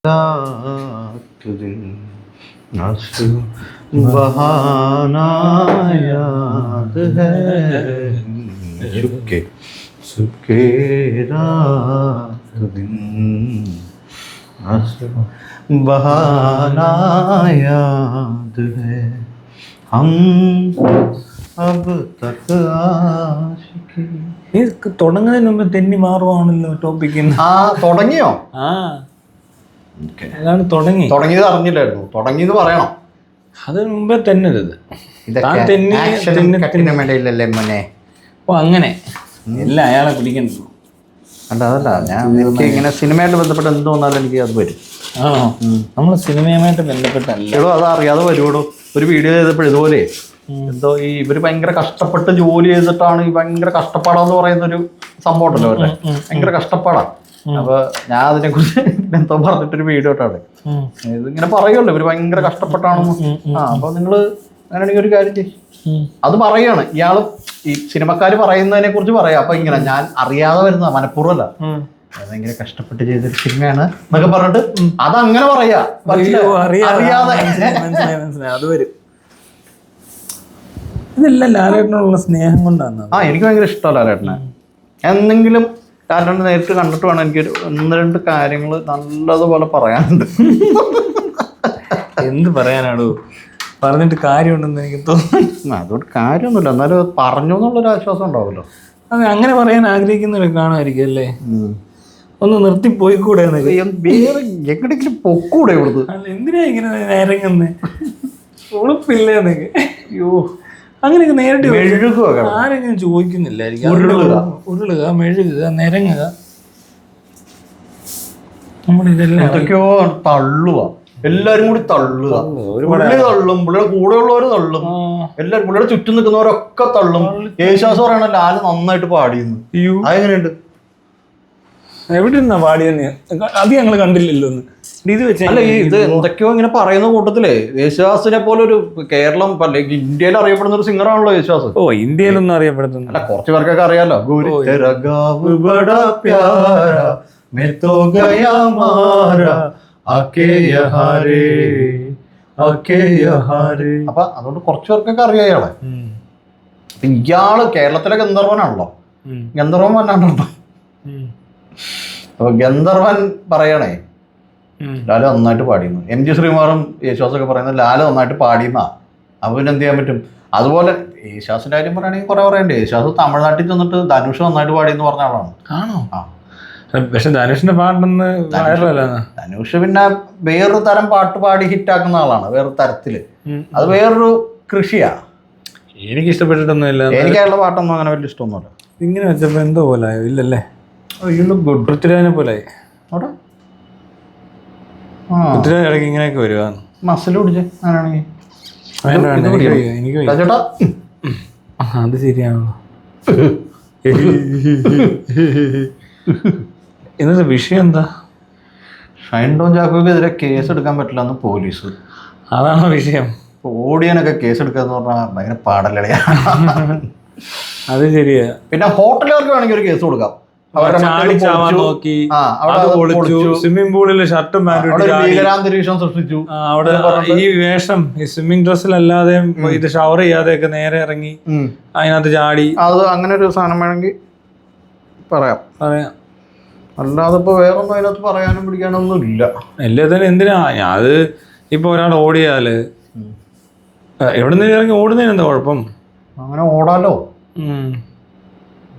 रात दिन आंसू बहाना याद है चुपके चुपके रात दिन आंसू बहाना याद है हम अब तक आशिकी നീ തുടങ്ങുന്നതിന് മുമ്പ് തെന്നി മാറുവാണല്ലോ ടോപ്പിക്ക്. ആ തുടങ്ങിയോ? ആ അതാണ് തുടങ്ങിയത് അറിഞ്ഞില്ലായിരുന്നു. തുടങ്ങിയത് പറയണം. അതിന് മുമ്പേ തെന്നരുത്. വേണ്ടിയില്ലല്ലേ മോനെ. ഓ അങ്ങനെ എല്ലാം അയാളെ പിടിക്കണ്ടല്ലോ. അല്ല അതല്ല, ഞാൻ എനിക്ക് ഇങ്ങനെ സിനിമയായിട്ട് ബന്ധപ്പെട്ട് എന്ത് വന്നാലും എനിക്ക് അത് വരും. ആണോ? നമ്മൾ സിനിമയുമായിട്ട് ബന്ധപ്പെട്ടല്ല. എടോ അത് അറിയാതെ വരുവോടോ. ഒരു വീഡിയോ ചെയ്തപ്പോൾ ഇതുപോലെ എന്തോ ഈ ഇവര് ഭയങ്കര കഷ്ടപ്പെട്ട് ജോലി ചെയ്തിട്ടാണ് ഈ ഭയങ്കര കഷ്ടപ്പാടാന്ന് പറയുന്ന ഒരു സംഭവം ഉണ്ടല്ലോ അവരുടെ. ഭയങ്കര കഷ്ടപ്പാടാ. അപ്പൊ ഞാൻ അതിനെ കുറിച്ച് എന്തോ പറഞ്ഞിട്ടൊരു വീഡിയോ ഇട്ടാണ്. ഇതിങ്ങനെ പറയുമല്ലോ ഇവര് ഭയങ്കര കഷ്ടപ്പെട്ടാണെന്ന്. അപ്പൊ നിങ്ങള് അങ്ങനെയാണെങ്കിൽ ഒരു കാര്യം ചെയ്യും, അത് പറയാണ് ഇയാള് ഈ സിനിമക്കാര് പറയുന്നതിനെ കുറിച്ച് പറയാം. അപ്പൊ ഇങ്ങനെ ഞാൻ അറിയാതെ വരുന്ന മനഃപൂർവ്വമല്ല, ഭയങ്കര കഷ്ടപ്പെട്ട് ചെയ്തൊരു സിനിമയാണ് എന്നൊക്കെ പറഞ്ഞിട്ട് അതങ്ങനെ പറയാ. അറിയാതെ അത് വരും. ഇതെല്ലാം ലാലേട്ടനോടുള്ള സ്നേഹം കൊണ്ടാണ്. എനിക്ക് ഭയങ്കര ഇഷ്ടമല്ല ലാലേട്ടനെ. എന്തെങ്കിലും ലാലേട്ടനെ നേരിട്ട് കണ്ടിട്ട് വേണം എനിക്ക് ഒന്ന് രണ്ട് കാര്യങ്ങൾ നല്ലതുപോലെ പറയാനുണ്ട്. എന്ത് പറയാനാടോ, പറഞ്ഞിട്ട് കാര്യമുണ്ടെന്ന് എനിക്ക് തോന്നുന്നു. അതുകൊണ്ട് കാര്യമൊന്നുമില്ല, എന്നാലും പറഞ്ഞു എന്നുള്ളൊരു ആശ്വാസം ഉണ്ടാവുമല്ലോ. അതെ, അങ്ങനെ പറയാൻ ആഗ്രഹിക്കുന്നവരെ കാണുമായിരിക്കും അല്ലേ. ഒന്ന് നിർത്തി പോയിക്കൂടെ, വേറെ എങ്ങനെയെങ്കിലും പൊക്കൂടെ ഇവിടുന്ന്. അല്ല എന്തിനാ ഇങ്ങനെ നേരങ്ങുന്നേ, ഉളുപ്പില്ലേ എന്നൊക്കെ. അയ്യോ അങ്ങനെയൊക്കെ നേരിട്ട് ആരെങ്കിലും ചോദിക്കുന്നില്ലായിരിക്കും. ഉരുളുക, മെഴുകുക, നിരങ്ങുക, നമ്മളിതെല്ലാം എന്തൊക്കെയോ തള്ളുക. എല്ലാരും കൂടി തള്ളുക. പുള്ളി തള്ളും, പുള്ളിയുടെ കൂടെയുള്ളവര് തള്ളും, എല്ലാരും പുള്ളിയുടെ ചുറ്റും നിൽക്കുന്നവരൊക്കെ തള്ളും. യേശുദാസ് പറയണ ലാല് നന്നായിട്ട് പാടിയെന്ന്. അതെങ്ങനെയുണ്ട്? എവിടെ ഇരുന്നാ പാടിയെന്ന് അത് ഞങ്ങൾ കണ്ടില്ലല്ലോ. ഇത് വെച്ച് അല്ല, ഇത് എന്തൊക്കെയോ ഇങ്ങനെ പറയുന്ന കൂട്ടത്തിലേ യേശുദാസിനെ പോലെ ഒരു കേരളം അല്ലെങ്കിൽ ഇന്ത്യയിൽ അറിയപ്പെടുന്ന ഒരു സിംഗറാണല്ലോ യേശുദാസ്. ഓ, ഇന്ത്യയിലൊന്നും അറിയപ്പെടുന്നില്ല. അല്ല, കുറച്ച് പേർക്കൊക്കെ അറിയാലോ. അപ്പൊ അതുകൊണ്ട് കുറച്ചു പേർക്കൊക്കെ അറിയാം ഇയാളെ. ഇയാള് കേരളത്തിലെ ഗന്ധർവനാണല്ലോ, ഗന്ധർവൻ വന്നാണ്ടല്ലോ. അപ്പൊ ഗന്ധർവൻ പറയണേ ലാല് നന്നായിട്ട് പാടിയെന്ന്. MG ശ്രീകുമാറും യേശുദാസൊക്കെ പറയുന്നത് ലാല് നന്നായിട്ട് പാടിയെന്നാ. അപ്പൊ പിന്നെ എന്ത് ചെയ്യാൻ പറ്റും? അതുപോലെ യേശുദാസിന്റെ കാര്യം പറയുകയാണെങ്കിൽ കുറെ പറയണ്ടേ. യേശുദാസ് തമിഴ്നാട്ടിൽ ചെന്നിട്ട് ധനുഷ് നന്നായിട്ട് പാടിയെന്ന് പറഞ്ഞ ആളാണ്. ആണോ? പക്ഷെ ധനുഷിന്റെ പാട്ടെന്ന് ധനുഷ് പിന്നെ വേറൊരു തരം പാട്ട് പാടി ഹിറ്റാക്കുന്ന ആളാണ്, വേറൊരു തരത്തില്. അത് വേറൊരു കൃഷിയാ. എനിക്ക് ഇഷ്ടപ്പെട്ടിട്ടൊന്നുമില്ല. എനിക്കുള്ള പാട്ടൊന്നും അങ്ങനെ വലിയ ഇഷ്ടമൊന്നുമില്ല. ഇങ്ങനെ വെച്ചപ്പോ എന്തോ പോലായോ? ഇല്ലല്ലേ, പൃഥ്വിരാജിനെ പോലായി. അവിടെ പൃഥ്വിരാജ് ഇടയ്ക്ക് ഇങ്ങനെയൊക്കെ വരുവാ. മസിൽ പിടിച്ച് അങ്ങനെയാണെങ്കിൽ അത് ശരിയാണല്ലോ. ഇന്നത്തെ വിഷയം എന്താ? ഷൈൻ ടോം ചാക്കോക്കെതിരെ കേസ് എടുക്കാൻ പറ്റില്ല എന്ന് പോലീസ്. അതാണോ വിഷയം? ഓടിയാനൊക്കെ കേസ് എടുക്കാന്ന് പറഞ്ഞാൽ ഭയങ്കര പാടല്ലേ. അത് ശരിയാ. പിന്നെ ഹോട്ടലുകാർക്ക് വേണമെങ്കിൽ ഒരു കേസ് കൊടുക്കാം. സ്വിമ്മിംഗ് പൂളില് ഷർട്ടും ഭീകരാന്തരീക്ഷം സൃഷ്ടിച്ചു. അവിടെ ഈ വേഷം ഈ സ്വിമ്മിംഗ് ഡ്രസ്സിലല്ലാതെ ഇത് ഷവർ ചെയ്യാതെയൊക്കെ നേരെ ഇറങ്ങി അതിനകത്ത് ചാടി, അത് അങ്ങനെ ഒരു സാധനം വേണമെങ്കിൽ പറയാം. അല്ലാതെ ഇപ്പൊ വേറൊന്നും അതിനകത്ത് പറയാനും പിടിക്കാനൊന്നും ഇല്ല. എല്ലാത്തിനും എന്തിനാ അത്? ഇപ്പൊ ഒരാൾ ഓടിയാല് എവിടെ നിന്ന് ഇറങ്ങി ഓടുന്നതിന് എന്താ കുഴപ്പം? അങ്ങനെ ഓടാലോ,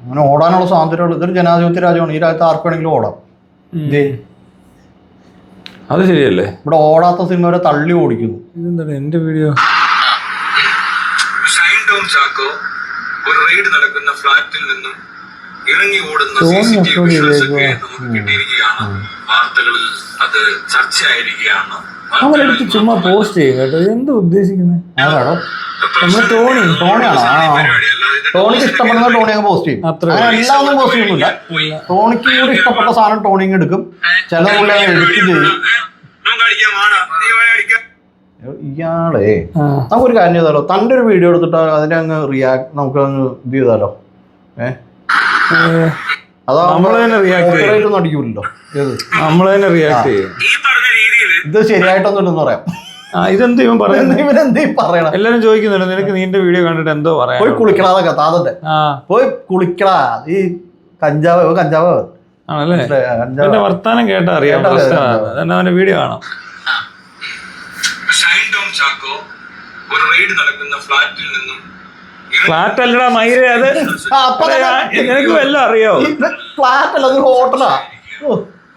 അങ്ങനെ ഓടാനുള്ള സ്വാതന്ത്ര്യമുള്ളൂ. ഇതൊരു ജനാധിപത്യ രാജ്യമാണ്. ഈ രാജ്യത്ത് ആർക്ക് വേണമെങ്കിലും ഓടാം. അത് ശരിയല്ലേ? ഇവിടെ ഓടാത്ത സിനിമ വരെ തള്ളി ഓടിക്കുന്നു. ഇതെന്താണ് എന്റെ വീഡിയോ? ഷൈൻ ടോം ചാക്കോ ഒരു റെയ്ഡ് നടക്കുന്ന ഫ്ലാറ്റിൽ നിന്നും ഇറങ്ങി ഓടുന്ന CCTV വിഷ്വൽസ് ഒക്കെ നമുക്ക് കിട്ടിയിരിക്കുകയാണ്. വാർത്തകളിൽ അത് ചർച്ചയായിരിക്കുകയാണ്. അവരെടുത്ത് ചുമ്മാ പോസ്റ്റ് ചെയ്യും കേട്ടോ. എന്താ ഉദ്ദേശിക്കുന്നത്? ടോണിക്ക് ഇഷ്ടപ്പെടുന്ന ടോണി അങ്ങ് പോസ്റ്റ് ചെയ്യും. എല്ലാം ഒന്നും പോസ്റ്റ് ചെയ്യുന്നില്ല. ടോണിക്ക് കൂടി ഇഷ്ടപ്പെട്ട സാധനം ടോണിങ് എടുക്കും. ചില പുള്ളി എഡിറ്റ് ചെയ്യും. ഇയാളെ നമുക്കൊരു കാര്യം ചെയ്താലോ, തൻ്റെ ഒരു വീഡിയോ എടുത്തിട്ട് അതിനെ അങ്ങ് നമുക്ക് അങ്ങ് ഇത് ചെയ്താലോ. നമ്മള് തന്നെ റിയാക്ട് ചെയ്യും. ഒന്നും അടിക്കൂലല്ലോ ഏത് നമ്മള് തന്നെ റിയാക്ട് ചെയ്യും. ഈ പറഞ്ഞ രീതിയിൽ ഇത് ശരിയായിട്ടൊന്നും ഇല്ലെന്ന് പറയാം. ഇതെന്ത് ഇവൻ പറയുന്നത്? ഇവനെന്തീ പറയണം? എല്ലാരും ചോദിക്കുന്നുണ്ട് നിനക്ക് നിന്റെ വീഡിയോ കണ്ടിട്ട് എന്തോ പറയാം. പോയി കുളിക്കണതൊക്കെ താതന്റെ പോയി കുളിക്കടാ. ഈ കഞ്ചാവ് ആണല്ലേ? എന്റെ വർത്താനം കേട്ടാ അറിയാം. അവന്റെ വീഡിയോ കാണാം. ഷൈൻ ടോം ചാക്കോ ഒരു റെയ്ഡ് നടക്കുന്ന ഫ്ലാറ്റിൽ നിന്നും ഫ്ലാറ്റ് അല്ലടാ മൈര, അത് നിനക്ക് വല്ല അറിയോ? ഫ്ലാറ്റ് അല്ല, അത് ഹോട്ടലാ.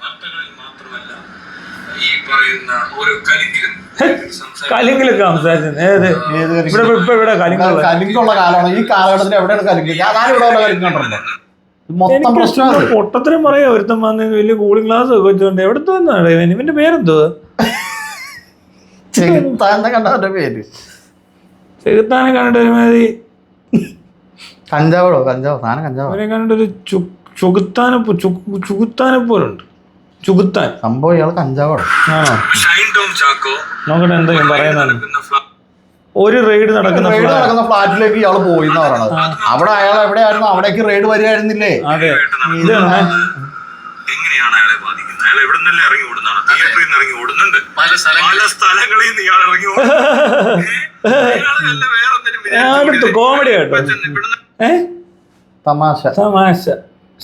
വാർത്തകളിൽ മാത്രമല്ല ഈ പറയുന്ന ഓരോ കലിങ്കിലൊക്കെ സംസാരിച്ചത് ഇവിടെ കലിങ്കുള്ള കാലമാണ് ഈ കാലഘട്ടത്തിൽ. എവിടെയാണ് കലിങ്ക്? ഞാനിവിടെ ഉള്ള കലിങ്ക് കണ്ടിട്ടുണ്ടോ? മൊത്തം പ്രശ്നമാണ്. പൊട്ടത്തിനും പറയാ. ഒരുത്തം വന്ന് വലിയ കൂളിംഗ് ഗ്ലാസ് ഒക്കെ വെച്ചോണ്ട് എവിടത്തെ വന്നാണ് ഇവന്റെ പേരെന്തോ? കണ്ടവന്റെ പേര് ചെകുത്താനെ കണ്ടിട്ട് ഒരുമാതിരി കഞ്ചാവോ സാധനം കഞ്ചാവോ. അവനെ കണ്ടിട്ടൊരു ചുകുത്താനെ പോലുണ്ട്. ചുകുത്താൻ സംഭവം ഇയാൾ കഞ്ചാവാണ്. ആണോ? ഷൈൻ ടോം ചാക്കോ നോക്കട്ടെ എന്താ പറയുന്നത്. ഒരു റെയ്ഡ് നടക്കുന്ന ഫ്ലാറ്റിലേക്ക് ഇയാൾ പോയി എന്ന് പറയണത്. അവിടെ അയാൾ എവിടെയായിരുന്നു? അവിടേക്ക് റെയ്ഡ് വരികയായിരുന്നില്ലേ? അതെ. എങ്ങനെയാണ് അയാളെ ബാധിക്കുന്നത്? അയാൾ എവിടെ നിന്നല്ലേ ഇറങ്ങി ഓടുന്നതാണ്? തിയേറ്ററിൽ നിന്ന് ഇറങ്ങി ഓടുന്നുണ്ട്, പല സ്ഥലങ്ങളിൽ നിന്ന് ഇയാൾ ഇറങ്ങി ഓടുന്നുണ്ട്. കോമഡി കേട്ടോ, തമാശ.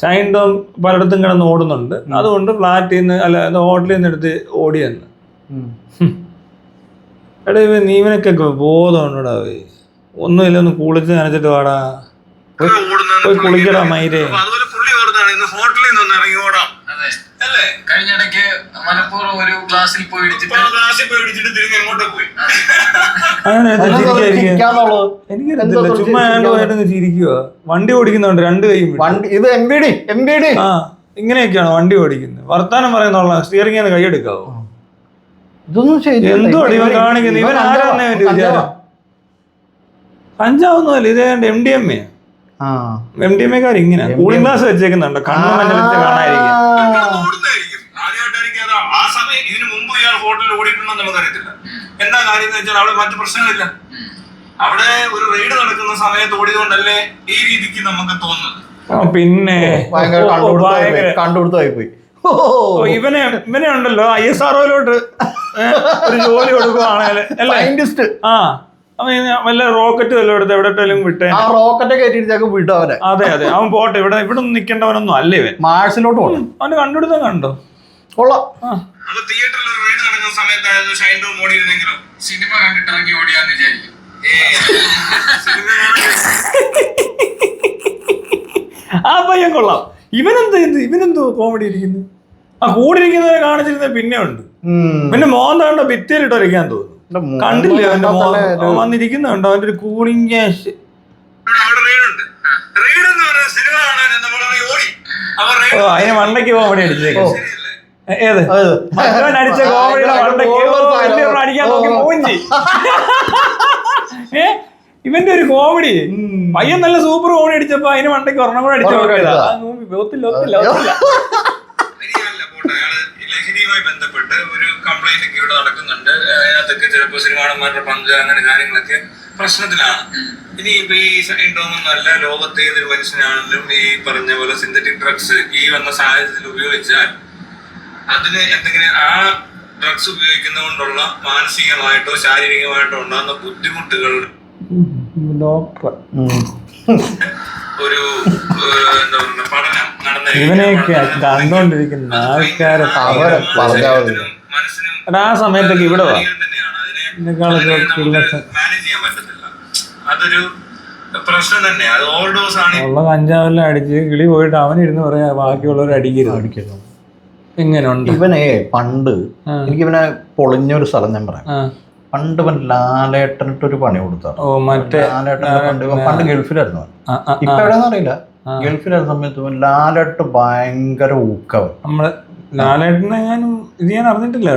ഷൈൻ ടോം പലയിടത്തും കിടന്ന് ഓടുന്നുണ്ട്. അതുകൊണ്ട് ഫ്ലാറ്റിൽ നിന്ന് അല്ല ഹോട്ടലിൽ നിന്ന് എടുത്ത് ഓടിയെന്ന്. എടാ നീവനൊക്കെ ബോധമുണ്ടടാ. ഒന്നുമില്ല, ഒന്ന് കുളിച്ച് നനച്ചിട്ട് വാടാ. പോയി കുളിക്കടാ മൈരേ. ഹോട്ടലിൽ നിന്ന് ഇറങ്ങി ഓടാം അല്ലേ? കഴിഞ്ഞിടയ്ക്ക് മനഃപൂർവ്വം ഒരു ക്ലാസ്സിൽ പോയി ഇടിച്ചിട്ട് തിരിഞ്ഞ് എങ്ങോട്ട് പോയി. എനിക്കറിയത്തില്ല, ചുമ്മാ പോയിട്ട് ചിരിക്കുക. വണ്ടി ഓടിക്കുന്നുണ്ട് രണ്ട് കൈയും. ഇത് MBD. ആ ഇങ്ങനെയൊക്കെയാണ് വണ്ടി ഓടിക്കുന്നത്. വർത്താനം പറയുന്നുള്ള സ്റ്റിയറിംഗ് കൈയെടുക്കാവോ? ഇതൊന്നും എന്തോ ഇവൻ കാണിക്കുന്നത്. ഇവൻ ആരാന്നെ വിചാരം? കഞ്ചാവൊന്നുമല്ല, ഇത് MDMA. MDMA ഇങ്ങനെ കൂളിംഗ് ഗ്ലാസ് വെച്ചേക്കുന്നുണ്ട്. കണ്ണു മഞ്ഞളിച്ച് കാണാതിരിക്കും. ആ സമയം ഇതിനു മുമ്പ് ഇയാൾ ഹോട്ടലിൽ ഓടിയിട്ടുണ്ടോ നമുക്കറിയത്തില്ല. എന്താ കാര്യം എന്ന് വെച്ചാൽ അവിടെ മറ്റു പ്രശ്നങ്ങളില്ല. അവിടെ ഒരു റെയ്ഡ് നടക്കുന്ന സമയത്ത് ഓടിയതുകൊണ്ടല്ലേ ഈ രീതിക്ക് നമുക്ക് തോന്നുന്നത്. പിന്നെ കണ്ടുപിടുത്തമായി പോയി. ഇവനെ ഉണ്ടല്ലോ ISROയിലോട്ട് ഒരു ജോലി കൊടുക്കുവാണേല് സയന്റിസ്റ്റ്. വല്ല റോക്കറ്റ് വല്ലതും എടുത്ത് എവിടെയും വിട്ടേ. ആ റോക്കറ്റ് കയറ്റിട്ട് വിട്ടു അവനെ. അതെ അവൻ പോട്ടെ. ഇവിടെ ഒന്നും നിൽക്കേണ്ടവനൊന്നും അല്ല ഇവൻ. മാർസിലോട്ട് പോകണം. അവന് കണ്ടുപിടുത്തം കണ്ടോ? കൊള്ളാം. തിയേറ്ററിൽ ഒരു റെയ്ഡ് നടക്കുന്ന സമയത്തായിരുന്നു ഷൈൻ ടോം ഓടിയിരുന്നെങ്കിലും സിനിമ കണ്ടിട്ട് ഇറങ്ങി ഓടിയാന്ന് വിചാരിക്കും. ആ പയ്യൻ കൊള്ളാം. ഇവനെന്തോ കോമഡി ഇരിക്കുന്നു. ആ കൂടിയിരിക്കുന്നവരെ കാണിച്ചിരുന്ന പിന്നെ ഉണ്ട്. പിന്നെ മോൻ കണ്ടോ ഭിത്തിയിലിട്ടൊരിക്കാൻ തോന്നുന്നു. കണ്ടില്ലേ അവന്റെ മോൻ വന്നിരിക്കുന്നുണ്ടോ? അവന്റെ ഒരു കൂളിംഗ് ഗ്യാസ്. അതിന് മണ്ടയ്ക്ക് കോമഡി അടിച്ചേക്കും. ഏത് മറ്റവൻ അടിച്ച കോമഡിയുടെ മണ്ടയ്ക്ക് അടിക്കാൻ നോക്കി മൂഞ്ചി. ഇവന്റെ ഒരു കോമഡി പയ്യൻ നല്ല സൂപ്പർ കോമഡി അടിച്ചപ്പോ അതിന് മണ്ടയ്ക്ക് ഒരെണ്ണം കൂടെ അടിച്ചു നോക്കിയതാ. ലഹരിയുമായി ബന്ധപ്പെട്ട് ഒരു കംപ്ലൈന്റ് ഒക്കെ ഇവിടെ നടക്കുന്നുണ്ട്. അതിനകത്തൊക്കെ ചിലപ്പോൾ സിനിമാടന്മാരുടെ പങ്ക് അങ്ങനെ കാര്യങ്ങളൊക്കെ പ്രശ്നത്തിലാണ്. ഇനിയിപ്പോ ഈ ഷൈൻ ടോം എന്നല്ല, ലോകത്തെ ഏതൊരു മനുഷ്യനാണെങ്കിലും ഈ പറഞ്ഞ പോലെ സിന്തറ്റിക് ഡ്രഗ്സ് ഈ വന്ന സാഹചര്യത്തിൽ ഉപയോഗിച്ചാൽ അതിന് എന്തെങ്കിലും ആ ഡ്രഗ്സ് ഉപയോഗിക്കുന്നതുകൊണ്ടുള്ള മാനസികമായിട്ടോ ശാരീരികമായിട്ടോ ഉണ്ടാകുന്ന ബുദ്ധിമുട്ടുകൾ ഒരു എന്താ പറയുക പഠനം ഇവനെയൊക്കെ കണ്ടോണ്ടിരിക്കുന്ന ആൾക്കാരെ മനസ്സിനും ആ സമയത്തൊക്കെ ഇവിടെ മാനേജ് ചെയ്യാൻ പറ്റത്തില്ല. അതൊരു പ്രശ്നം തന്നെ. അത് ഓവർ ഡോസ് ആണ്. ഉള്ള കഞ്ചാവെല്ലാം അടിച്ച് കിളി പോയിട്ട് അവനിരുന്ന് പറയാ ബാക്കിയുള്ളവർ അടിക്കരുത്. എങ്ങനെയുണ്ട് ഇവനെ? പണ്ട് എനിക്കിവനെ പൊളിഞ്ഞൊരു സ്ഥലം ഞാൻ പറയാം. പണ്ട് ലാലേട്ടനിട്ടൊരു പണി കൊടുത്താണ്. പണ്ട് ഗൾഫിലായിരുന്നു. ഇപ്പൊ എവിടെയാന്ന് അറിയില്ല. ഗൾഫിലായിരുന്ന സമയത്ത് ലാലേട്ട് ഭയങ്കര ഊക്കവൻ. നമ്മള് ലാലേട്ടനെ ഞാൻ അറിഞ്ഞിട്ടില്ല.